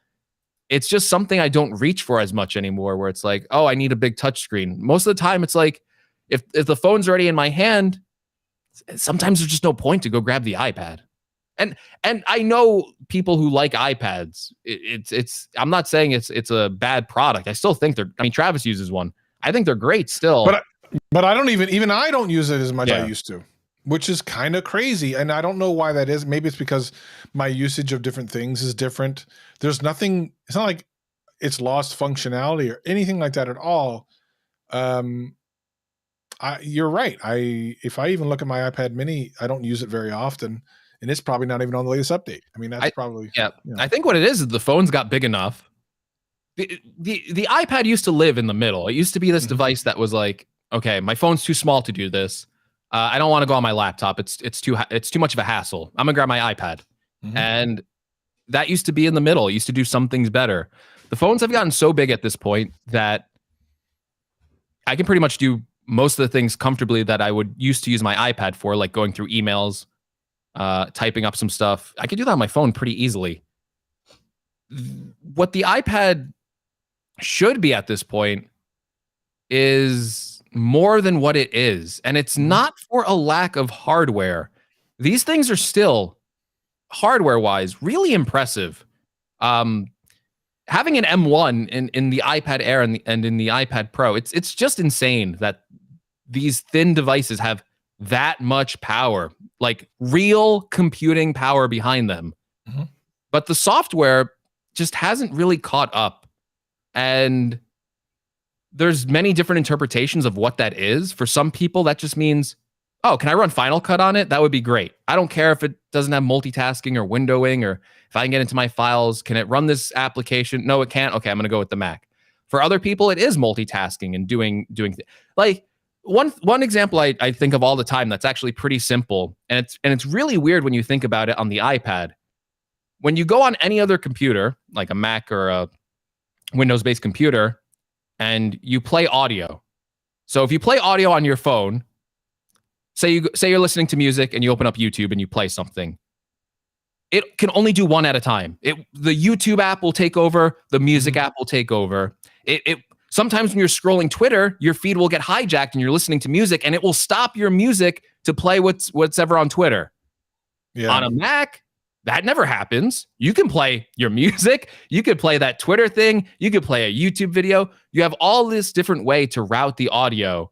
it's just something I don't reach for as much anymore, where it's like, oh, I need a big touch screen. Most of the time, it's like, if the phone's already in my hand, sometimes there's just no point to go grab the iPad. And I know people who like iPads. It's I'm not saying it's a bad product. I still think they're, I mean, Travis uses one. I think they're great still. But I don't even I don't use it as much Yeah. I used to, which is kind of crazy. And I don't know why that is. Maybe it's because my usage of different things is different. There's nothing, it's not like it's lost functionality or anything like that at all. You're right. If I even look at my iPad mini, I don't use it very often. And it's probably not even on the latest update. I mean, that's probably. Yeah. You know. I think what it is the phones got big enough. The iPad used to live in the middle. It used to be this device that was like, okay, my phone's too small to do this. I don't want to go on my laptop. It's too much of a hassle. I'm gonna grab my iPad. And that used to be in the middle. It used to do some things better. The phones have gotten so big at this point that I can pretty much do most of the things comfortably that I would used to use my iPad for, like going through emails, typing up some stuff. I could do that on my phone pretty easily. What the iPad should be at this point is more than what it is. And it's not for a lack of hardware. These things are still, hardware-wise, really impressive. Having an M1 in the iPad Air and in the iPad Pro, it's just insane that these thin devices have that much power, like real computing power behind them. But the software just hasn't really caught up. And there's many different interpretations of what that is. For some people, that just means, oh, can I run Final Cut on it? That would be great. I don't care if it doesn't have multitasking or windowing, or if I can get into my files. Can it run this application? No, it can't. Okay, I'm going to go with the Mac. For other people, it is multitasking and doing like one example I think of all the time that's actually pretty simple, and it's really weird when you think about it on the iPad. When you go on any other computer, like a Mac or a Windows-based computer, and you play audio. So if you play audio on your phone, say you're listening to music and you open up YouTube and you play something, it can only do one at a time. The YouTube app will take over, the music app will take over. Sometimes when you're scrolling Twitter, your feed will get hijacked and you're listening to music, and it will stop your music to play what's ever on Twitter. Yeah. On a Mac, that never happens. You can play your music. You could play that Twitter thing. You could play a YouTube video. You have all this different way to route the audio.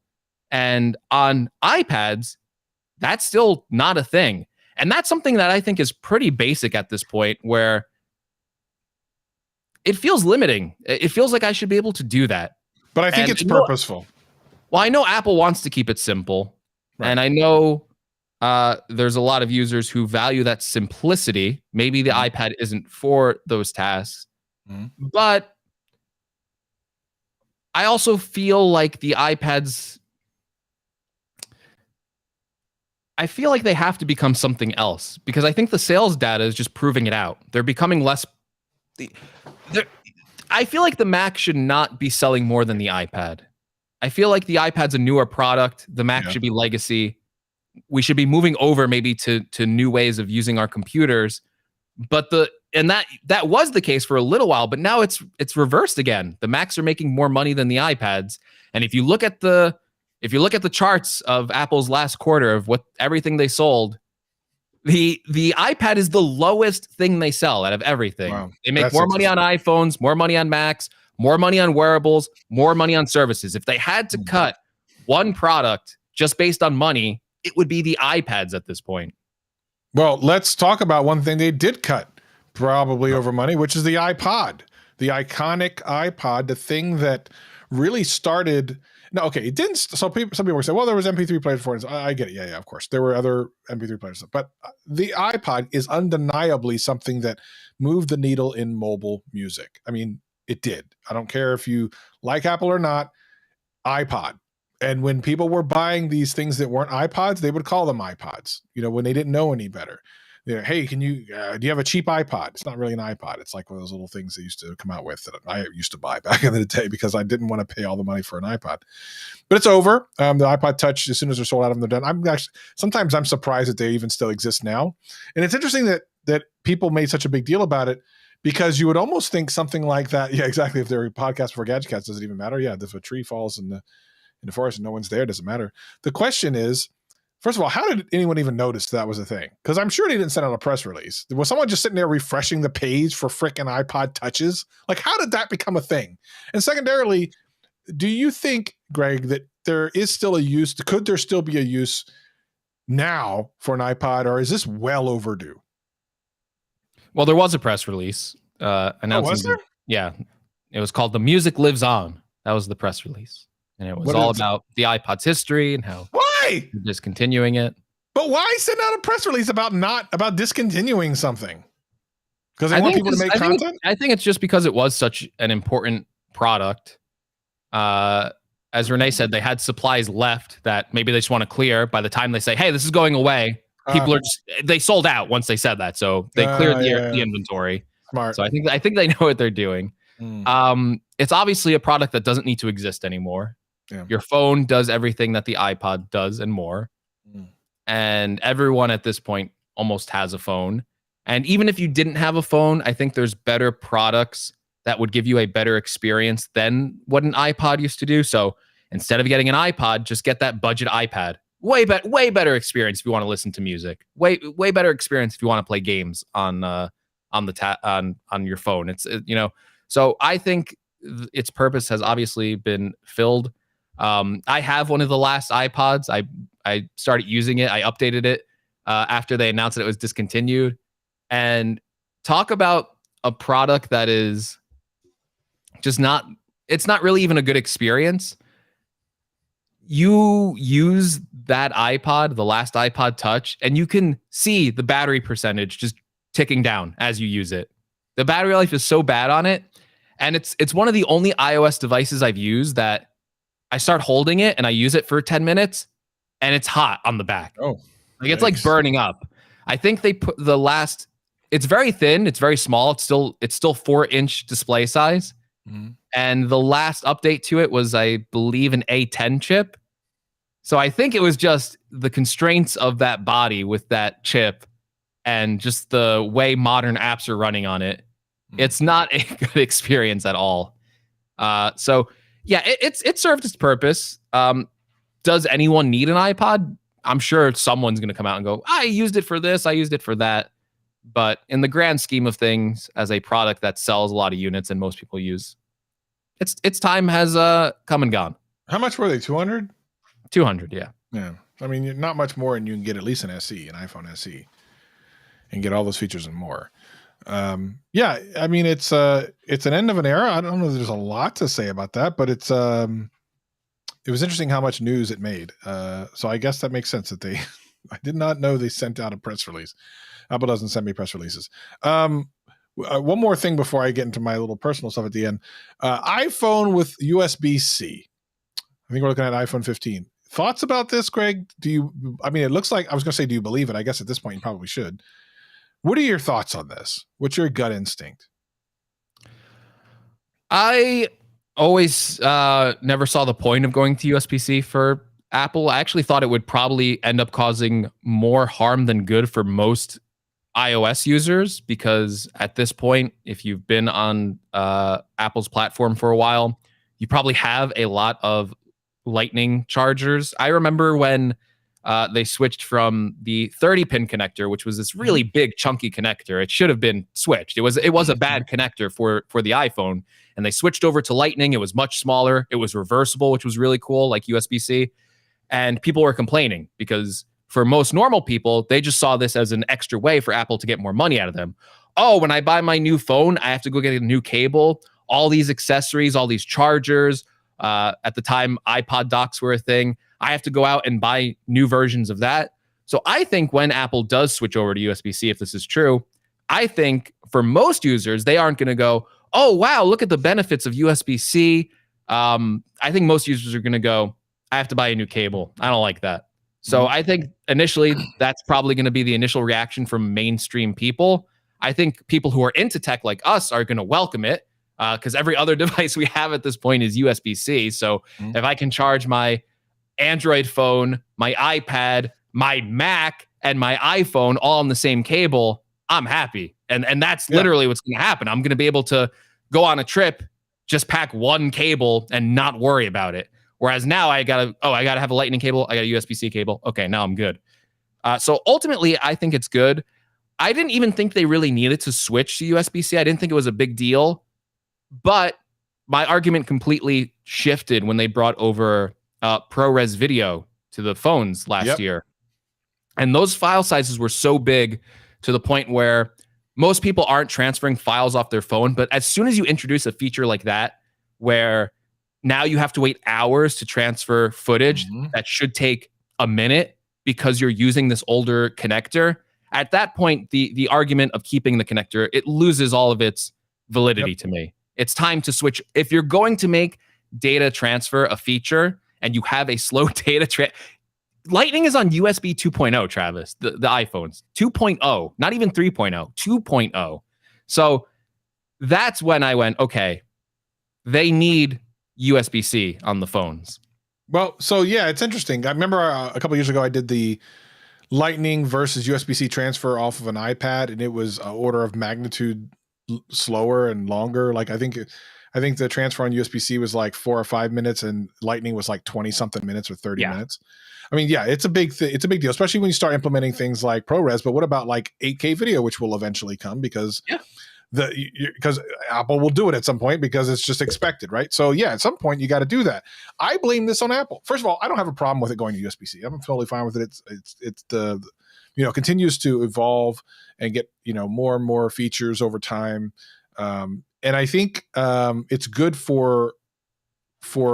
And on iPads, that's still not a thing. And that's something that I think is pretty basic at this point, where it feels limiting. It feels like I should be able to do that. But I think it's purposeful. Well, I know Apple wants to keep it simple. Right. And I know there's a lot of users who value that simplicity. Maybe the iPad isn't for those tasks. But I also feel like the iPads, I feel like they have to become something else, because I think the sales data is just proving it out. They're becoming less. I feel like the Mac should not be selling more than the iPad. I feel like the iPad's a newer product. The Mac should be legacy. We should be moving over maybe to new ways of using our computers. But that was the case for a little while, but now it's reversed again. The Macs are making more money than the iPads. And if you look at the charts of Apple's last quarter of what everything they sold, the iPad is the lowest thing they sell out of everything. Wow. They make more money on iPhones, more money on Macs, more money on wearables, more money on services. If they had to cut one product just based on money, it would be the iPads at this point. Well, let's talk about one thing they did cut probably over money, which is the iPod, the iconic iPod, the thing that really started. No, okay, it didn't. So some people were saying, well, there was MP3 players before. I get it. Yeah, of course. There were other MP3 players. But the iPod is undeniably something that moved the needle in mobile music. I mean, it did. I don't care if you like Apple or not, iPod. And when people were buying these things that weren't iPods, they would call them iPods, when they didn't know any better. Yeah. Hey, can you? Do you have a cheap iPod? It's not really an iPod. It's like one of those little things they used to come out with that I used to buy back in the day because I didn't want to pay all the money for an iPod. But it's over. The iPod Touch, as soon as they're sold out of them, they're done. Sometimes I'm surprised that they even still exist now. And it's interesting that people made such a big deal about it because you would almost think something like that. Yeah, exactly. If they're a podcast for Gadget Cats, does it even matter? Yeah, if a tree falls in the forest and no one's there, doesn't matter. The question is, first of all, how did anyone even notice that was a thing? Because I'm sure they didn't send out a press release. Was someone just sitting there refreshing the page for frickin' iPod Touches? Like, how did that become a thing? And secondarily, do you think, Greg, that there is still a use? Could there still be a use now for an iPod, or is this well overdue? Well, there was a press release announcing. Was there? Yeah, it was called "The Music Lives On." That was the press release, and it was all about the iPod's history and how why they're discontinuing it. But why send out a press release about discontinuing something? Because they want people to make content? I think it's just because it was such an important product. As Renee said, they had supplies left that maybe they just want to clear. By the time they say, "Hey, this is going away," people they sold out once they said that, so they cleared the inventory. Smart. So I think they know what they're doing. It's obviously a product that doesn't need to exist anymore. Yeah. Your phone does everything that the iPod does and more. And everyone at this point almost has a phone. And even if you didn't have a phone, I think there's better products that would give you a better experience than what an iPod used to do. So instead of getting an iPod, just get that budget iPad. Way better experience if you want to listen to music. Way better experience if you want to play games on your phone. So I think its purpose has obviously been filled. I have one of the last iPods. I started using it. I updated it after they announced that it was discontinued. And talk about a product that is just it's not really even a good experience. You use that iPod, the last iPod Touch, and you can see the battery percentage just ticking down as you use it. The battery life is so bad on it. And it's one of the only iOS devices I've used that I start holding it and I use it for 10 minutes and it's hot on the back. Oh, like it's like burning up. I think they put it's very thin. It's very small. It's still 4-inch display size. Mm-hmm. And the last update to it was, I believe, an A10 chip. So I think it was just the constraints of that body with that chip and just the way modern apps are running on it. It's not a good experience at all. So yeah, it served its purpose. Does anyone need an iPod? I'm sure someone's going to come out and go, I used it for this, I used it for that. But in the grand scheme of things, as a product that sells a lot of units and most people use, its time has come and gone. How much were they? 200? 200, yeah. Yeah. I mean, not much more, and you can get at least an SE, an iPhone SE, and get all those features and more. Yeah, I mean, it's an end of an era. I don't know if there's a lot to say about that, but it was interesting how much news it made. So I guess that makes sense that I did not know they sent out a press release. Apple doesn't send me press releases. One more thing before I get into my little personal stuff at the end. iPhone with USB-C. I think we're looking at iPhone 15. Thoughts about this, Greg? It looks like, I was going to say, do you believe it? I guess at this point you probably should. What are your thoughts on this? What's your gut instinct? I always never saw the point of going to USB-C for Apple. I actually thought it would probably end up causing more harm than good for most iOS users, because at this point, if you've been on Apple's platform for a while, you probably have a lot of Lightning chargers. I remember when they switched from the 30-pin connector, which was this really big, chunky connector. It should have been switched. It was a bad connector for the iPhone, and they switched over to Lightning. It was much smaller. It was reversible, which was really cool, like USB-C. And people were complaining because for most normal people, they just saw this as an extra way for Apple to get more money out of them. Oh, when I buy my new phone, I have to go get a new cable, all these accessories, all these chargers. At the time, iPod docks were a thing. I have to go out and buy new versions of that. So I think when Apple does switch over to USB-C, if this is true, I think for most users, they aren't going to go, oh, wow, look at the benefits of USB-C. I think most users are going to go, I have to buy a new cable. I don't like that. So I think initially that's probably going to be the initial reaction from mainstream people. I think people who are into tech like us are going to welcome it because every other device we have at this point is USB-C. So if I can charge my Android phone, my iPad, my Mac, and my iPhone all on the same cable, I'm happy. And that's literally what's going to happen. I'm going to be able to go on a trip, just pack one cable and not worry about it. Whereas now I gotta have a lightning cable. I got a USB-C cable. Okay, now I'm good. So ultimately, I think it's good. I didn't even think they really needed to switch to USB-C. I didn't think it was a big deal. But my argument completely shifted when they brought over ProRes video to the phones last year. And those file sizes were so big to the point where most people aren't transferring files off their phone. But as soon as you introduce a feature like that, where now you have to wait hours to transfer footage that should take a minute because you're using this older connector, at that point, the argument of keeping the connector, it loses all of its validity to me. It's time to switch. If you're going to make data transfer a feature and you have a slow data Lightning is on USB 2.0, Travis, the iPhones. 2.0, not even 3.0, 2.0. So that's when I went, okay, they need USB-C on the phones. Well, so yeah, it's interesting. I remember a couple of years ago, I did the Lightning versus USB-C transfer off of an iPad, and it was an order of magnitude slower and longer. Like I think the transfer on USB-C was like 4 or 5 minutes, and Lightning was like 20 something minutes or 30 minutes. I mean, yeah, it's a big it's a big deal, especially when you start implementing things like ProRes. But what about like 8K video, which will eventually come because because Apple will do it at some point because it's just expected, right? So yeah, at some point you got to do that. I blame this on Apple. First of all, I don't have a problem with it going to USB-C. I'm totally fine with it. It's the continues to evolve and get more and more features over time, and I think it's good for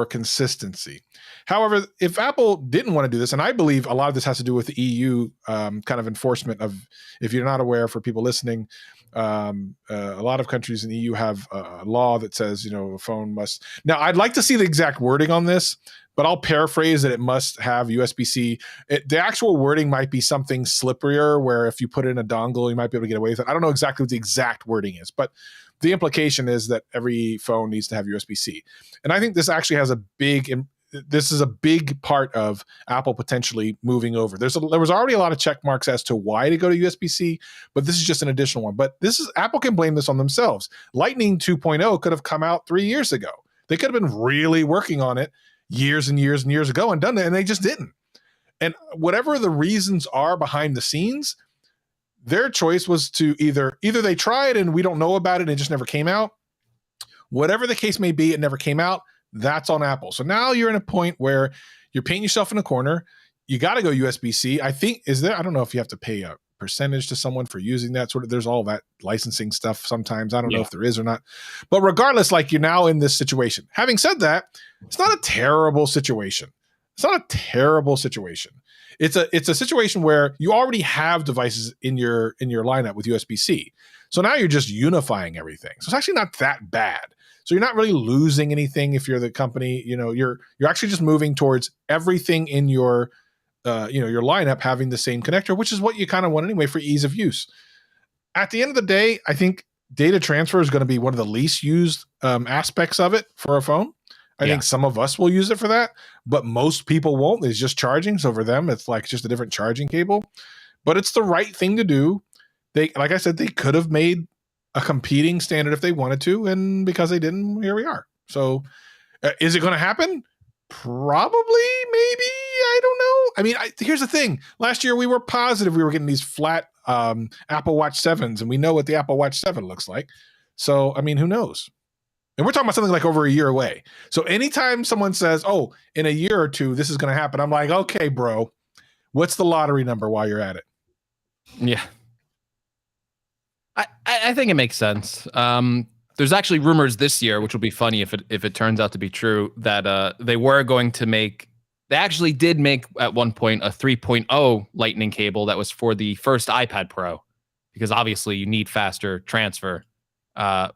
consistency. However, if Apple didn't want to do this, and I believe a lot of this has to do with the EU kind of enforcement of, if you're not aware, for people listening, a lot of countries in the EU have a law that says, a phone must. Now, I'd like to see the exact wording on this, but I'll paraphrase that it must have USB-C. The actual wording might be something slipperier, where if you put in a dongle, you might be able to get away with it. I don't know exactly what the exact wording is, but the implication is that every phone needs to have USB-C. And I think this actually has this is a big part of Apple potentially moving over. There was already a lot of check marks as to why to go to USB-C, but this is just an additional one. But Apple can blame this on themselves. Lightning 2.0 could have come out 3 years ago. They could have been really working on it years and years and years ago and done it, and they just didn't. And whatever the reasons are behind the scenes, their choice was to either they tried and we don't know about it and it just never came out. Whatever the case may be, it never came out. That's on Apple. So now you're in a point where you're painting yourself in a corner. You got to go USB-C. I think, I don't know if you have to pay a percentage to someone for using that there's all that licensing stuff sometimes. I don't know if there is or not. But regardless, like, you're now in this situation. Having said that, it's not a terrible situation. It's a situation where you already have devices in your lineup with USB-C. So now you're just unifying everything. So it's actually not that bad. So you're not really losing anything if you're the company. You're actually just moving towards everything in your your lineup having the same connector, which is what you kind of want anyway for ease of use. At the end of the day, I think data transfer is going to be one of the least used aspects of it for a phone. I think some of us will use it for that, but most people won't. It's just charging. So for them, it's like just a different charging cable. But it's the right thing to do. Like I said, they could have made a competing standard if they wanted to, and because they didn't, here we are. So is it going to happen? Probably, maybe. I don't know. I mean, here's the thing. Last year, we were positive we were getting these flat Apple Watch 7s, and we know what the Apple Watch 7 looks like. So, I mean, who knows? And we're talking about something like over a year away. So anytime someone says, oh, in a year or two, this is going to happen, I'm like, okay, bro, what's the lottery number while you're at it? Yeah. I think it makes sense. There's actually rumors this year, which will be funny if it turns out to be true, that they were going to make. They actually did make at one point a 3.0 Lightning cable that was for the first iPad Pro, because obviously you need faster transfer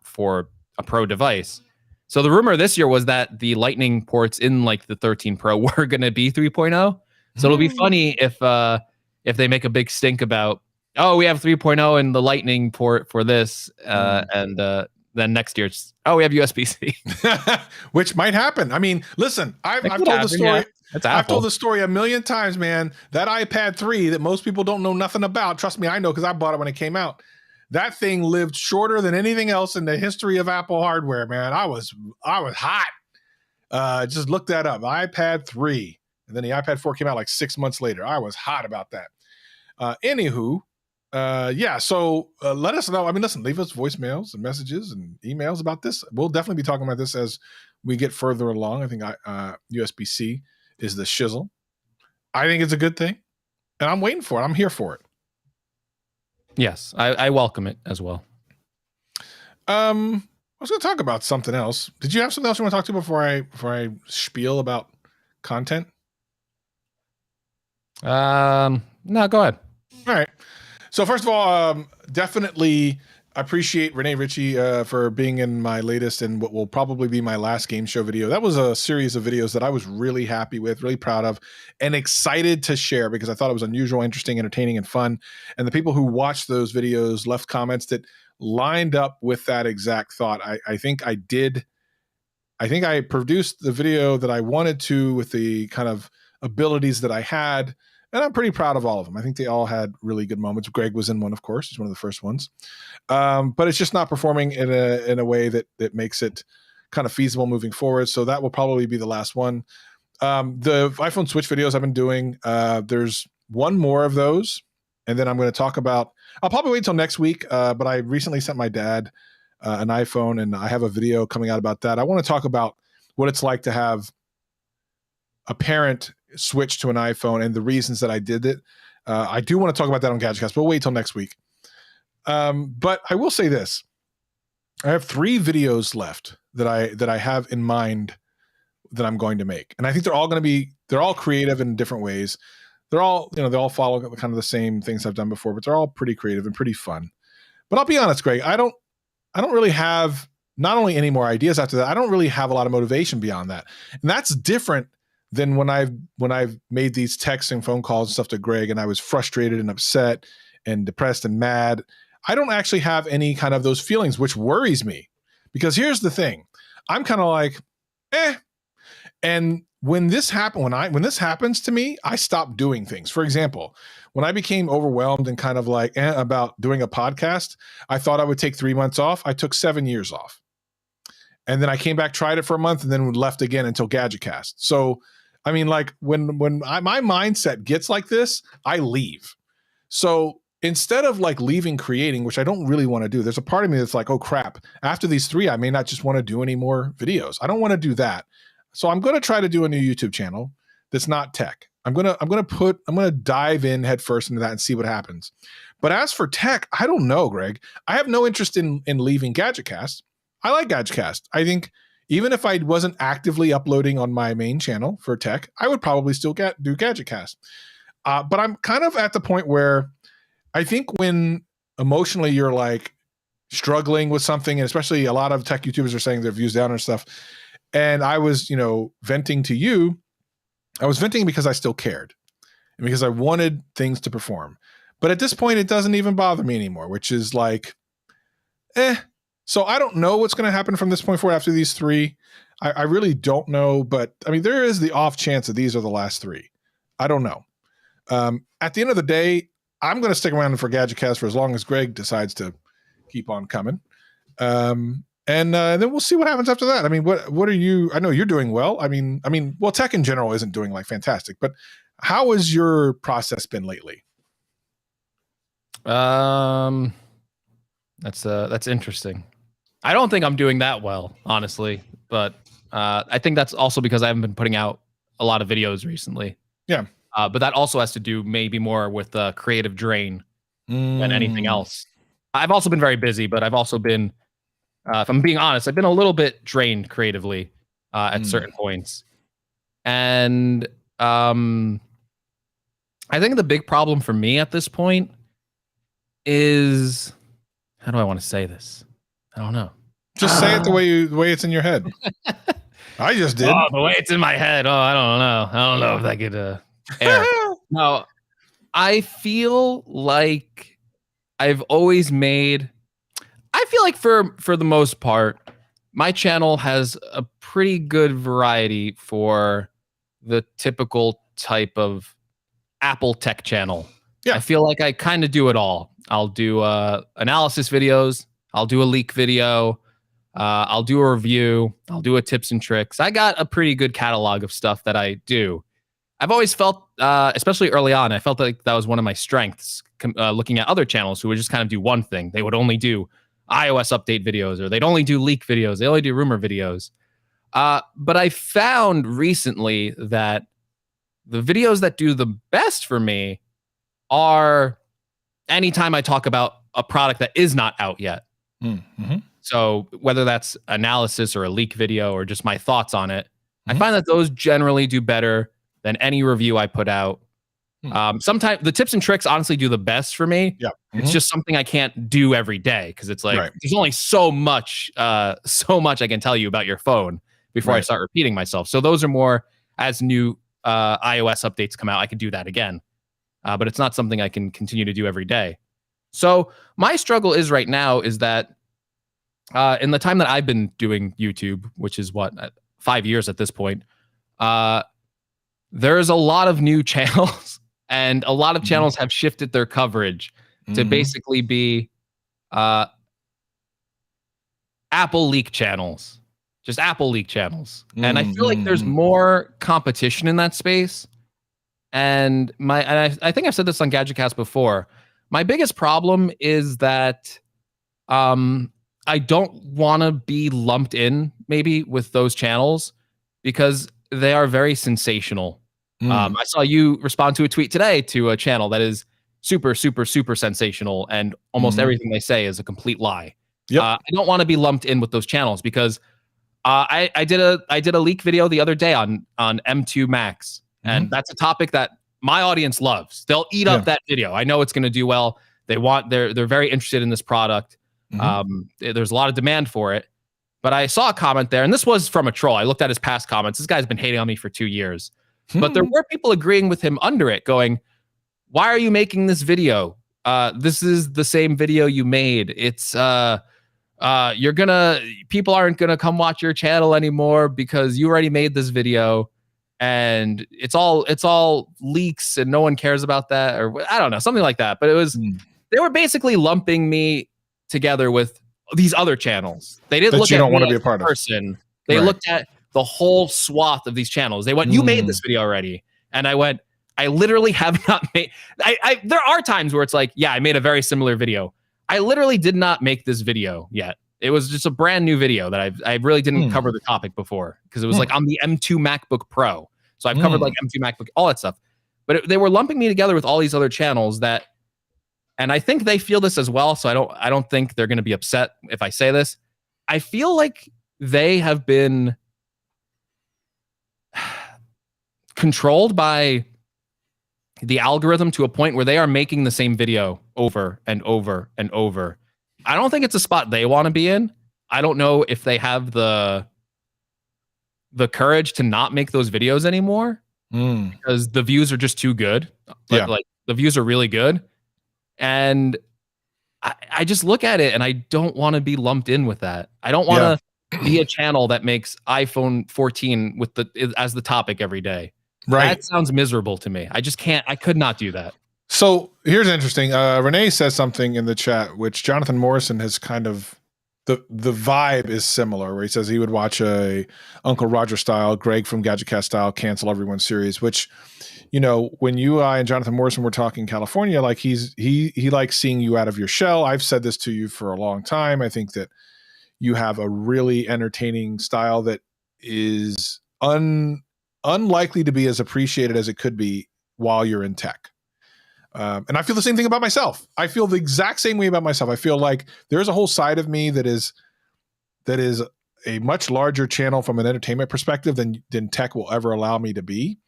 for a Pro device. So the rumor this year was that the Lightning ports in like the 13 Pro were going to be 3.0. So it'll be funny if they make a big stink about, oh, we have 3.0 and the Lightning port for this, and then next year it's, oh, we have USB-C, which might happen. I mean, listen, I've told the story. Yeah. I've told the story a million times, man. That iPad 3 that most people don't know nothing about. Trust me, I know because I bought it when it came out. That thing lived shorter than anything else in the history of Apple hardware, man. I was hot. Just look that up. iPad 3. And then the iPad 4 came out like 6 months later. I was hot about that. Anywho, so let us know. I mean, listen, leave us voicemails and messages and emails about this. We'll definitely be talking about this as we get further along. I think USB-C is the shizzle. I think it's a good thing, and I'm waiting for it. I'm here for it. Yes, I welcome it as well. I was going to talk about something else. Did you have something else you want to talk to before I spiel about content? No, go ahead. All right. So first of all, definitely appreciate Renee Ritchie for being in my latest and what will probably be my last game show video. That was a series of videos that I was really happy with, really proud of, and excited to share because I thought it was unusual, interesting, entertaining, and fun. And the people who watched those videos left comments that lined up with that exact thought. I think I produced the video that I wanted to with the kind of abilities that I had. And I'm pretty proud of all of them. I think they all had really good moments. Greg was in one, of course. He's one of the first ones. But it's just not performing in a way that makes it kind of feasible moving forward. So that will probably be the last one. The iPhone Switch videos I've been doing, there's one more of those. And then I'm going to talk about, I'll probably wait until next week. But I recently sent my dad an iPhone, and I have a video coming out about that. I want to talk about what it's like to have a parent switch to an iPhone and the reasons that I did it. I do want to talk about that on GadgetCast, but we'll wait till next week. But I will say this. I have 3 videos left that I have in mind that I'm going to make. And I think they're all creative in different ways. They're all, they all follow kind of the same things I've done before, but they're all pretty creative and pretty fun. But I'll be honest, Greg, I don't really have not only any more ideas after that, I don't really have a lot of motivation beyond that. And that's different than when I've made these texts and phone calls and stuff to Greg, and I was frustrated and upset and depressed and mad. I don't actually have any kind of those feelings, which worries me. Because here's the thing. I'm kind of like, And when this happens to me, I stop doing things. For example, when I became overwhelmed and kind of like about doing a podcast, I thought I would take 3 months off. I took 7 years off. And then I came back, tried it for a month, and then left again until GadgetCast. So, I mean, like when my mindset gets like this, I leave. So instead of like leaving creating, which I don't really want to do, there's a part of me that's like, oh crap, after these 3, I may not just want to do any more videos. I don't want to do that. So I'm going to try to do a new YouTube channel that's not tech. I'm going to dive in head first into that and see what happens. But as for tech, I don't know, Greg. I have no interest in leaving GadgetCast. I like GadgetCast. I think even if I wasn't actively uploading on my main channel for tech, I would probably still do GadgetCast. But I'm kind of at the point where I think when emotionally you're like struggling with something, and especially a lot of tech YouTubers are saying their views down and stuff. And I was, venting to you. I was venting because I still cared and because I wanted things to perform. But at this point, it doesn't even bother me anymore, which is like, So I don't know what's going to happen from this point forward after these 3. I really don't know. But I mean, there is the off chance that these are the last 3. I don't know. At the end of the day, I'm going to stick around for GadgetCast for as long as Greg decides to keep on coming. And then we'll see what happens after that. I mean, what are you? I know you're doing well. I mean, well, tech in general isn't doing like fantastic, but how has your process been lately? That's interesting. I don't think I'm doing that well, honestly, but I think that's also because I haven't been putting out a lot of videos recently. Yeah. But that also has to do maybe more with the creative drain than anything else. I've also been very busy, but I've also been, if I'm being honest, I've been a little bit drained creatively at certain points. And I think the big problem for me at this point is, how do I want to say this? I don't know. Just say it the way it's in your head. I just did. Oh, the way it's in my head. Oh, I don't know. I don't know if I could air. No, I feel like I've always made. I feel like for the most part, my channel has a pretty good variety for the typical type of Apple tech channel. Yeah. I feel like I kind of do it all. I'll do analysis videos. I'll do a leak video. I'll do a review. I'll do a tips and tricks. I got a pretty good catalog of stuff that I do. I've always felt, especially early on, I felt like that was one of my strengths. Looking at other channels who would just kind of do one thing. They would only do iOS update videos, or they'd only do leak videos. They only do rumor videos. But I found recently that the videos that do the best for me are anytime I talk about a product that is not out yet. Mm-hmm. So whether that's analysis or a leak video or just my thoughts on it, I Mhm. find that those generally do better than any review I put out. Sometimes the tips and tricks honestly do the best for me. Yeah. It's just something I can't do every day because it's like Right. there's only so much I can tell you about your phone before I Right. start repeating myself. So those are more as new iOS updates come out, I can do that again. But it's not something I can continue to do every day. So my struggle is right now is that in the time that I've been doing YouTube, which is 5 years at this point, there's a lot of new channels, and a lot of channels have shifted their coverage to basically be Apple leak channels, just Apple leak channels. And I feel like there's more competition in that space. And I think I've said this on GadgetCast before. My biggest problem is that I don't want to be lumped in maybe with those channels because they are very sensational. I saw you respond to a tweet today to a channel that is super, super, super sensational, and almost everything they say is a complete lie. Yep. I don't want to be lumped in with those channels because I did a leak video the other day on M2 Max, and that's a topic that my audience loves. They'll eat up that video. I know it's going to do well. They're very interested in this product. There's a lot of demand for it. But I saw a comment there, and this was from a troll. I looked at his past comments. This guy's been hating on me for 2 years. But there were people agreeing with him under it, going, "Why are you making this video? This is the same video you made. It's people aren't gonna come watch your channel anymore because you already made this video, and it's all leaks and no one cares about that," or I don't know, something like that. But it was they were basically lumping me together with these other channels. They didn't look at me as a person. They looked at the whole swath of these channels. They went, "You made this video already," and I went, "I literally have not made." There are times where it's like, "Yeah, I made a very similar video." I literally did not make this video yet. It was just a brand new video that I really didn't cover the topic before because it was like on the M2 MacBook Pro. So I've covered like M2 MacBook, all that stuff. But they were lumping me together with all these other channels that, and I think they feel this as well. So I don't think they're going to be upset if I say this. I feel like they have been controlled by the algorithm to a point where they are making the same video over and over and over. I don't think it's a spot they want to be in. I don't know if they have the courage to not make those videos anymore because the views are just too good. Like the views are really good. And I just look at it and I don't want to be lumped in with that. I don't want to be a channel that makes iPhone 14 as the topic every day. Right. That sounds miserable to me. I just can't. I could not do that. So here's interesting. Renee says something in the chat, which Jonathan Morrison has kind of the vibe is similar, where he says he would watch a Uncle Roger style, Greg from GadgetCast style, Cancel Everyone series. Which, you know, when I and Jonathan Morrison were talking California, like he likes seeing you out of your shell. I've said this to you for a long time. I think that you have a really entertaining style that is unlikely to be as appreciated as it could be while you're in tech. And I feel the same thing about myself. I feel the exact same way about myself. I feel like there's a whole side of me that is a much larger channel from an entertainment perspective than tech will ever allow me to be.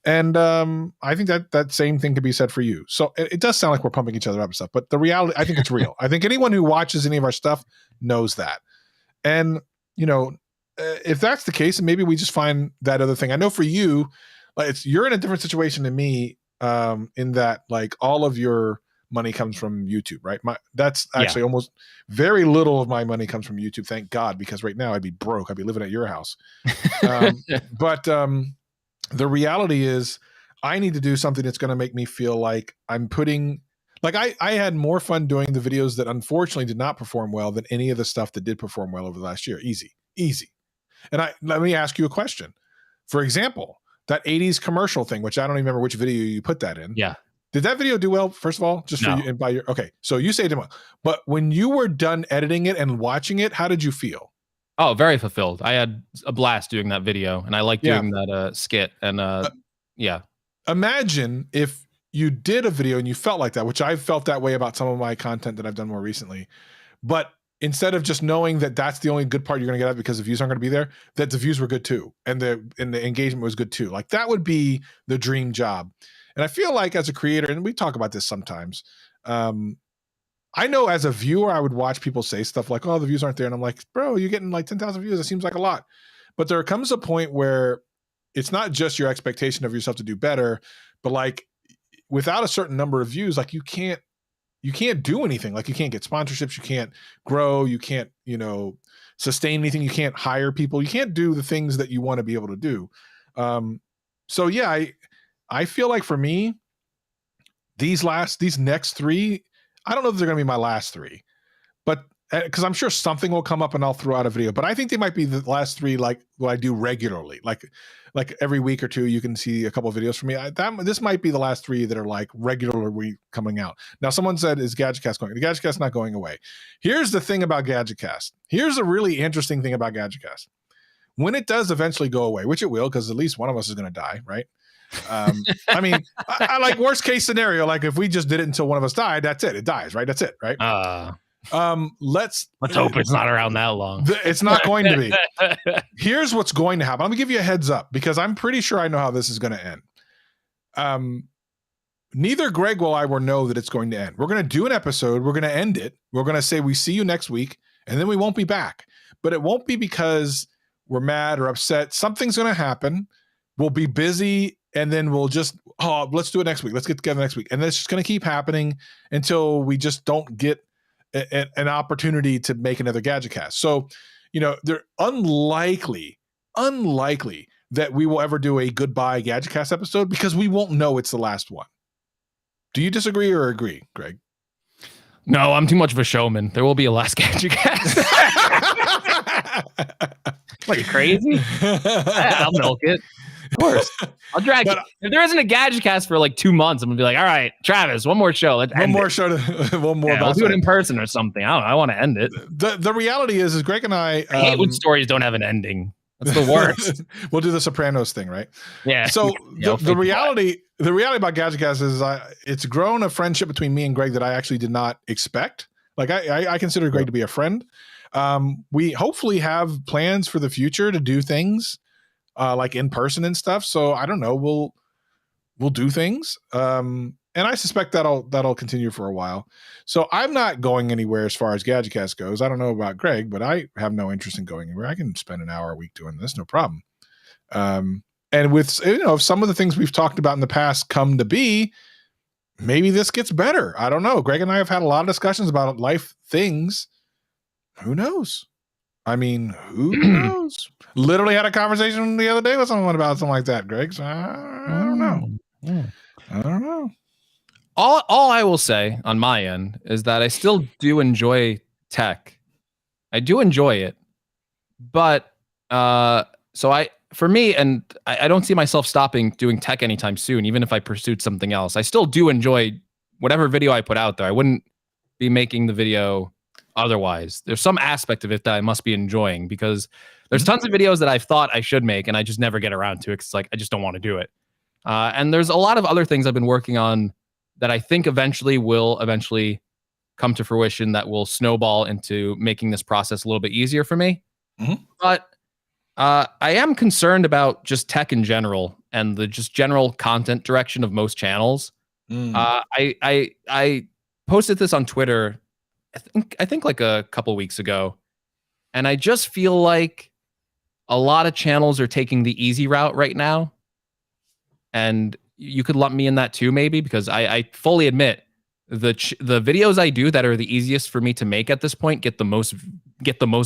And I think that same thing could be said for you. So it does sound like we're pumping each other up and stuff, but the reality, I think it's real. I think anyone who watches any of our stuff knows that. And, you know, if that's the case, and maybe we just find that other thing. I know for you, like you're in a different situation than me, in that like all of your money comes from YouTube, right? That's actually almost very little of my money comes from YouTube. Thank God, because right now I'd be broke. I'd be living at your house. But the reality is, I need to do something that's going to make me feel like I'm putting. Like I had more fun doing the videos that unfortunately did not perform well than any of the stuff that did perform well over the last year. Easy. And let me ask you a question. For example, that 80s commercial thing, which I don't even remember which video you put that in. Yeah. Did that video do well, first of all, just for you and by your, okay. So you say it did well, but when you were done editing it and watching it, how did you feel? Oh, very fulfilled. I had a blast doing that video, and I like doing that skit. And yeah. Imagine if you did a video and you felt like that, which I've felt that way about some of my content that I've done more recently. But instead of just knowing that that's the only good part you're going to get out because the views aren't going to be there, that the views were good too, and the engagement was good too. Like that would be the dream job. And I feel like as a creator, and we talk about this sometimes, I know as a viewer, I would watch people say stuff like, "Oh, the views aren't there," and I'm like, "Bro, you're getting like 10,000 views. It seems like a lot." But there comes a point where it's not just your expectation of yourself to do better, but like without a certain number of views, like you can't do anything. Like you can't get sponsorships, you can't grow, you can't, sustain anything, you can't hire people, you can't do the things that you want to be able to do. So yeah, I feel like for me, these next three, I don't know if they're gonna be my last three, but because I'm sure something will come up and I'll throw out a video, but I think they might be the last three, like what I do regularly, like every week or two, you can see a couple of videos from me. This might be the last three that are like regularly coming out. Now, someone said, is GadgetCast going? The GadgetCast not going away. Here's the thing about GadgetCast. Here's a really interesting thing about GadgetCast. When it does eventually go away, which it will, because at least one of us is going to die, right? I mean, I like worst case scenario, like if we just did it until one of us died, that's it. It dies, right? That's it, right? Let's hope it's not around that long. It's not going to be. Here's what's going to happen. I'm gonna give you a heads up because I'm pretty sure I know how this is going to end. Neither Greg or I will know that it's going to end. We're going to do an episode. We're going to end it. We're going to say we see you next week, and then we won't be back. But it won't be because we're mad or upset. Something's going to happen. We'll be busy, and then we'll just let's do it next week. Let's get together next week, and it's just going to keep happening until we just don't get an opportunity to make another GadgetCast. So, they're unlikely that we will ever do a goodbye GadgetCast episode because we won't know it's the last one. Do you disagree or agree, Greg? No, I'm too much of a showman. There will be a last GadgetCast. What, are you crazy? I'll milk it. Of course. I'll drag it. If there isn't a GadgetCast for like 2 months, I'm gonna be like, all right, Travis, one more show. One more. We'll do it in person or something. I don't know. I want to end it. The reality is Greg and I hate when stories don't have an ending. That's the worst. We'll do the Sopranos thing, right? Yeah. So the reality about GadgetCast is it's grown a friendship between me and Greg that I actually did not expect. Like I consider Greg to be a friend. We hopefully have plans for the future to do things like in person and stuff. So I don't know. We'll do things. And I suspect that'll continue for a while. So I'm not going anywhere as far as GadgetCast goes. I don't know about Greg, but I have no interest in going anywhere. I can spend an hour a week doing this, no problem. And with if some of the things we've talked about in the past come to be, maybe this gets better. I don't know. Greg and I have had a lot of discussions about life things. Who knows? I mean, who knows? Literally had a conversation the other day with someone about something like that, Greg. So I don't know. I don't know. All I will say on my end is that I still do enjoy tech. I do enjoy it, but for me, and I don't see myself stopping doing tech anytime soon, even if I pursued something else. I still do enjoy whatever video I put out there. I wouldn't be making the video otherwise. There's some aspect of it that I must be enjoying because there's tons of videos that I've thought I should make and I just never get around to it because I just don't want to do it. And there's a lot of other things I've been working on that I think will come to fruition that will snowball into making this process a little bit easier for me. Mm-hmm. But I am concerned about just tech in general and the just general content direction of most channels. I posted this on Twitter, I think like a couple weeks ago, and I just feel like a lot of channels are taking the easy route right now. and you could lump me in that too, maybe, because I fully admit the videos I do that are the easiest for me to make at this point get the most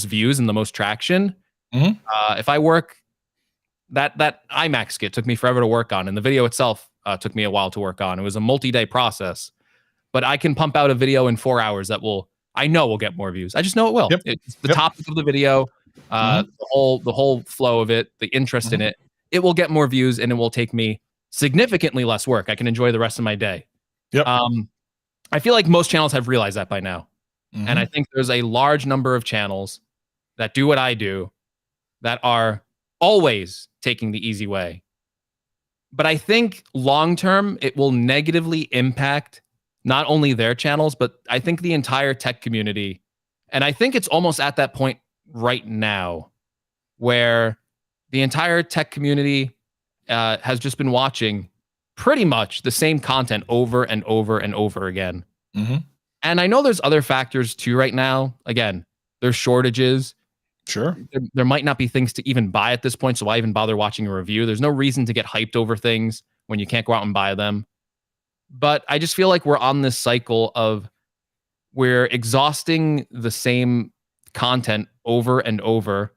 views and the most traction. If I work that IMAX skit took me forever to work on, and the video itself took me a while to work on. It was a multi-day process, but I can pump out a video in 4 hours that I know will get more views. I just know it will. Yep. It's the topic of the video, the whole flow of it, the interest in it. It will get more views, and it will take me significantly less work. I can enjoy the rest of my day. Yep. I feel like most channels have realized that by now. And I think there's a large number of channels that do what I do that are always taking the easy way. But I think long term, it will negatively impact not only their channels, but I think the entire tech community. And I think it's almost at that point right now where the entire tech community has just been watching pretty much the same content over and over and over again. And I know there's other factors too right now. Again, there's shortages. Sure. There might not be things to even buy at this point, so why even bother watching a review? There's no reason to get hyped over things when you can't go out and buy them. But I just feel like we're on this cycle of we're exhausting the same content over and over.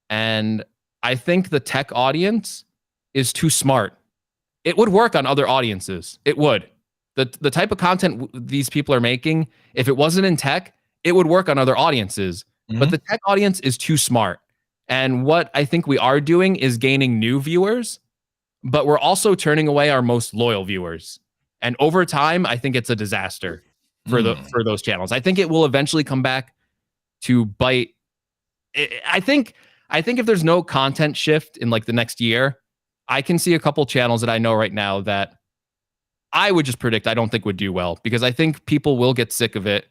And I think the tech audience is too smart. It would work on other audiences. It would. The type of content these people are making, if it wasn't in tech, it would work on other audiences. But the tech audience is too smart. And what I think we are doing is gaining new viewers, but we're also turning away our most loyal viewers. And over time, I think it's a disaster for those channels. I think it will eventually come back to bite. I think if there's no content shift in like the next year, I can see a couple channels that I know right now that I would just predict I don't think would do well, because I think people will get sick of it.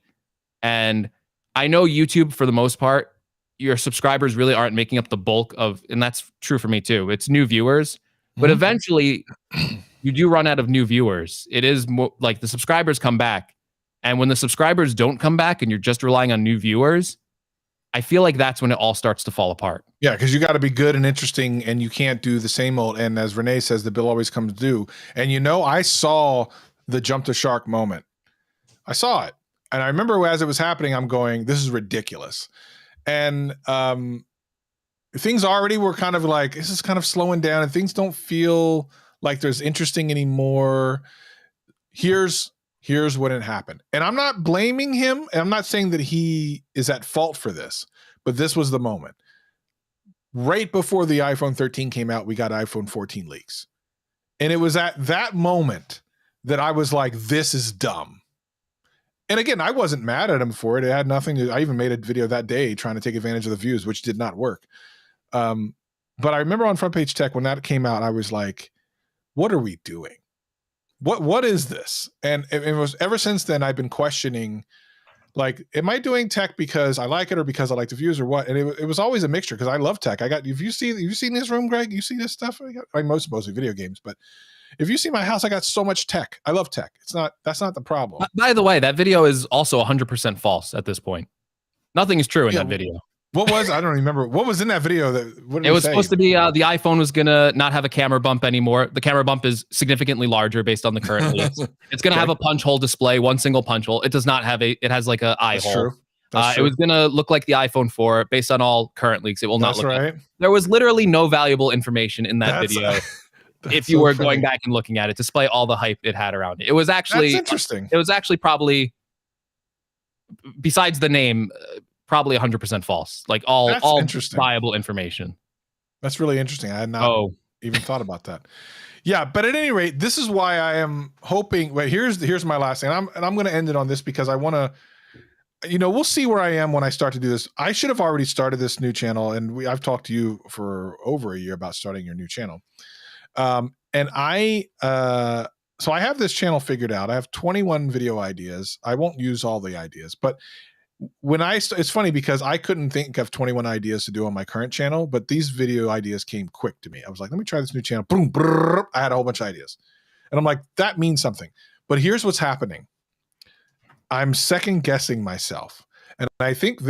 And I know YouTube, for the most part, your subscribers really aren't making up the bulk of, and that's true for me too. It's new viewers, but eventually you do run out of new viewers. It is more like the subscribers come back. And when the subscribers don't come back and you're just relying on new viewers, I feel like that's when it all starts to fall apart. Yeah, because you got to be good and interesting, and you can't do the same old. And as Renee says, the bill always comes due. And I saw the jump the shark moment. I saw it. And I remember as it was happening, I'm going, this is ridiculous. And things already were kind of like, this is kind of slowing down and things don't feel like there's interesting anymore. Here's what had happened. And I'm not blaming him. And I'm not saying that he is at fault for this, but this was the moment. Right before the iPhone 13 came out, we got iPhone 14 leaks. And it was at that moment that I was like, this is dumb. And again, I wasn't mad at him for it. It had nothing to, I even made a video that day trying to take advantage of the views, which did not work. But I remember on Front Page Tech, when that came out, I was like, what are we doing? What is this? And it was ever since then, I've been questioning, like, am I doing tech because I like it or because I like the views or what? And it was always a mixture, because I love tech. you've seen this room, Greg? You see this stuff? Mostly video games, but if you see my house, I got so much tech. I love tech. That's not the problem. By the way, that video is also 100% false at this point. Nothing is true in that video. I don't remember. What was in that video? It was supposed to be the iPhone was going to not have a camera bump anymore. The camera bump is significantly larger based on the current leaks. It's going to have a punch hole display, one single punch hole. It does not have it has like an eye hole. True. That's true. It was going to look like the iPhone 4 based on all current leaks. It will not look right. like. There was literally no valuable information in that video. If you were going back and looking at it, despite all the hype it had around it. It was actually That's interesting. It was actually probably, besides the name, probably 100% false. Like all viable information. That's really interesting. I had not even thought about that. Yeah, but at any rate, this is why I am hoping. Wait, here's my last thing. I'm going to end it on this because I want to. We'll see where I am when I start to do this. I should have already started this new channel, and I've talked to you for over a year about starting your new channel. So I have this channel figured out. I have 21 video ideas. I won't use all the ideas, but it's funny because I couldn't think of 21 ideas to do on my current channel, but these video ideas came quick to me. I was like, let me try this new channel. Boom, brrr, I had a whole bunch of ideas, and I'm like, that means something. But here's what's happening. I'm second guessing myself. And I think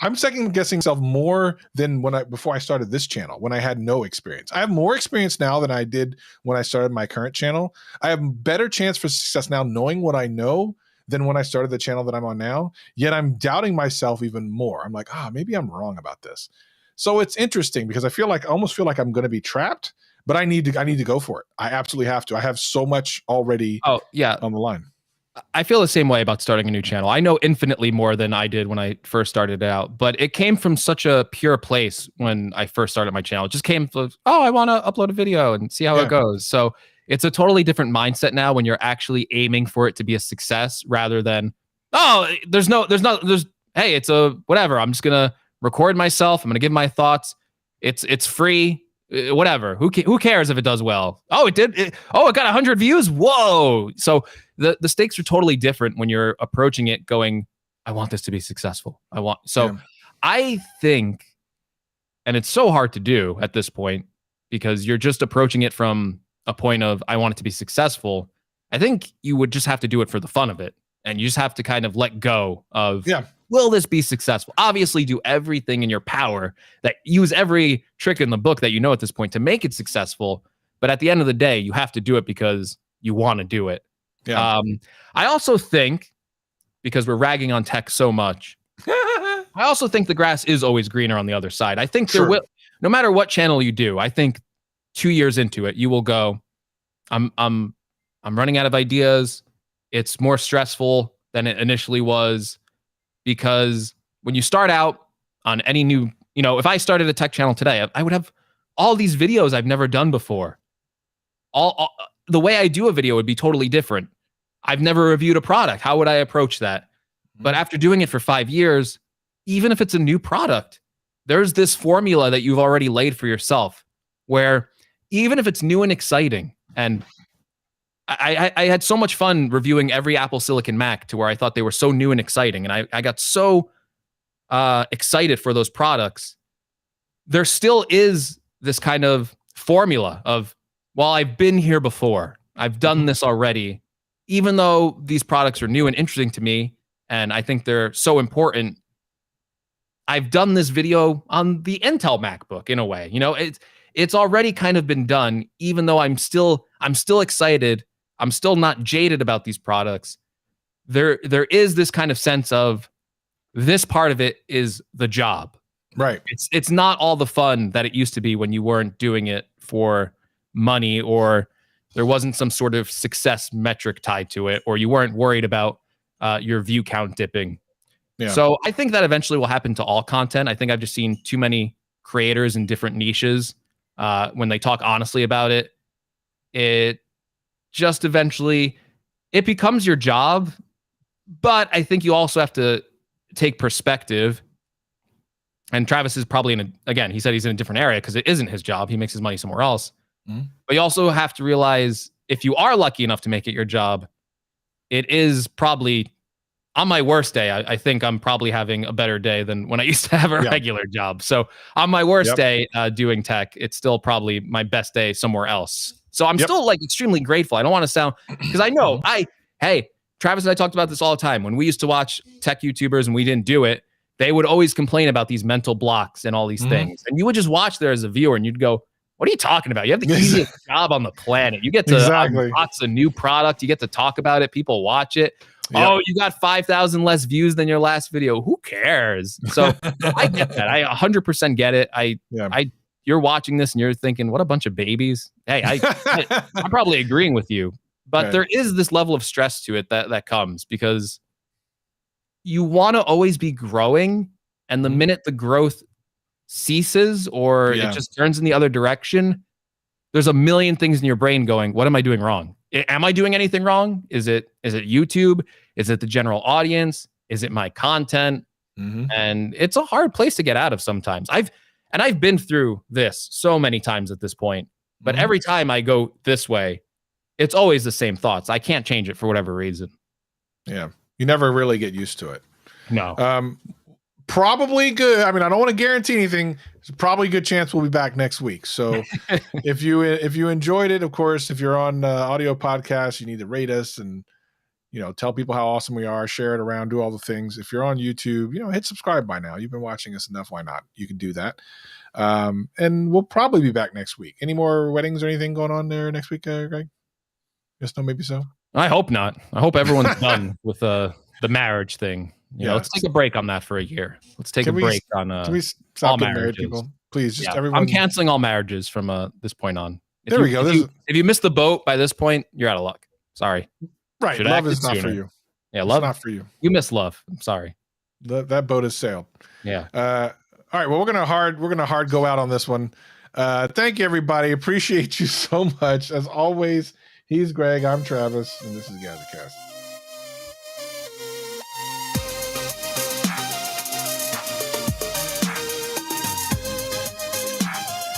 I'm second guessing myself more than before I started this channel, when I had no experience. I have more experience now than I did when I started my current channel. I have better chance for success now knowing what I know than when I started the channel that I'm on now. Yet I'm doubting myself even more. I'm like, maybe I'm wrong about this. So it's interesting because I almost feel like I'm going to be trapped, but I need to go for it. I absolutely have to. I have so much already Oh, yeah. on the line. I feel the same way about starting a new channel. I know infinitely more than I did when I first started out, but it came from such a pure place when I first started my channel. It just came from, I want to upload a video and see how it goes. So it's a totally different mindset now when you're actually aiming for it to be a success rather than, hey, it's a whatever. I'm just going to record myself. I'm going to give my thoughts. It's free. Whatever. Who cares if it does well? Oh, it did. It got 100 views. Whoa. So the stakes are totally different when you're approaching it going, I want this to be successful. I think, and it's so hard to do at this point because you're just approaching it from a point of, I want it to be successful. I think you would just have to do it for the fun of it. And you just have to kind of let go of, will this be successful? Obviously, do everything in your power, that use every trick in the book that you know at this point to make it successful. But at the end of the day, you have to do it because you want to do it. Yeah. I also think, because we're ragging on tech so much, I also think the grass is always greener on the other side. I think there will, no matter what channel you do, I think 2 years into it, you will go, I'm running out of ideas. It's more stressful than it initially was, because when you start out on any new, if I started a tech channel today, I would have all these videos I've never done before. All the way I do a video would be totally different. I've never reviewed a product. How would I approach that? But after doing it for 5 years, even if it's a new product, there's this formula that you've already laid for yourself where even if it's new and exciting, and I had so much fun reviewing every Apple Silicon Mac to where I thought they were so new and exciting. And I got so excited for those products. There still is this kind of formula of, well, I've been here before. I've done this already. Even though these products are new and interesting to me, and I think they're so important, I've done this video on the Intel MacBook in a way. It's already kind of been done, even though I'm still excited. I'm still not jaded about these products. There is this kind of sense of this part of it is the job. Right. It's not all the fun that it used to be when you weren't doing it for money, or there wasn't some sort of success metric tied to it, or you weren't worried about your view count dipping. Yeah. So I think that eventually will happen to all content. I think I've just seen too many creators in different niches when they talk honestly about it. It just eventually, it becomes your job. But I think you also have to take perspective. And Travis is probably again, he said he's in a different area because it isn't his job. He makes his money somewhere else. But you also have to realize, if you are lucky enough to make it your job, it is probably, on my worst day, I think I'm probably having a better day than when I used to have a regular job. So on my worst day doing tech, it's still probably my best day somewhere else. So I'm still extremely grateful. I don't want to sound, because I know hey, Travis and I talked about this all the time. When we used to watch tech YouTubers and we didn't do it, they would always complain about these mental blocks and all these things. And you would just watch there as a viewer and you'd go, what are you talking about? You have the easiest job on the planet. You get to unbox a new product. You get to talk about it. People watch it. Yep. Oh, you got 5,000 less views than your last video. Who cares? So I get that. I 100% get it. You're watching this and you're thinking, what a bunch of babies. Hey, I'm probably agreeing with you. But there is this level of stress to it that comes, because you want to always be growing. And the minute the growth ceases or it just turns in the other direction, there's a million things in your brain going, what am I doing wrong? Am I doing anything wrong? Is it YouTube? Is it the general audience? Is it my content? And it's a hard place to get out of sometimes. I've been through this so many times at this point, but every time I go this way, it's always the same thoughts. I can't change it for whatever reason. Yeah. You never really get used to it. No. Probably good. I mean, I don't want to guarantee anything. There's probably a good chance we'll be back next week. So if you enjoyed it, of course, if you're on audio podcast, you need to rate us and tell people how awesome we are, share it around, do all the things. If you're on YouTube, hit subscribe by now. You've been watching us enough. Why not? You can do that. And we'll probably be back next week. Any more weddings or anything going on there next week, Greg? Yes, no, maybe so. I hope not. I hope everyone's done with the marriage thing. Let's take a break on that for a year. Let's take a break on can we stop all getting married marriages. people? Please, just everyone. I'm canceling all marriages from this point on. There we go. If you missed the boat by this point, you're out of luck. Sorry. Right. Love is not for you. Yeah, love is not for you. You miss love. I'm sorry. That boat has sailed. Yeah. All right. Well, we're gonna hard go out on this one. Thank you, everybody. Appreciate you so much. As always, he's Greg. I'm Travis, and this is GadgetCast.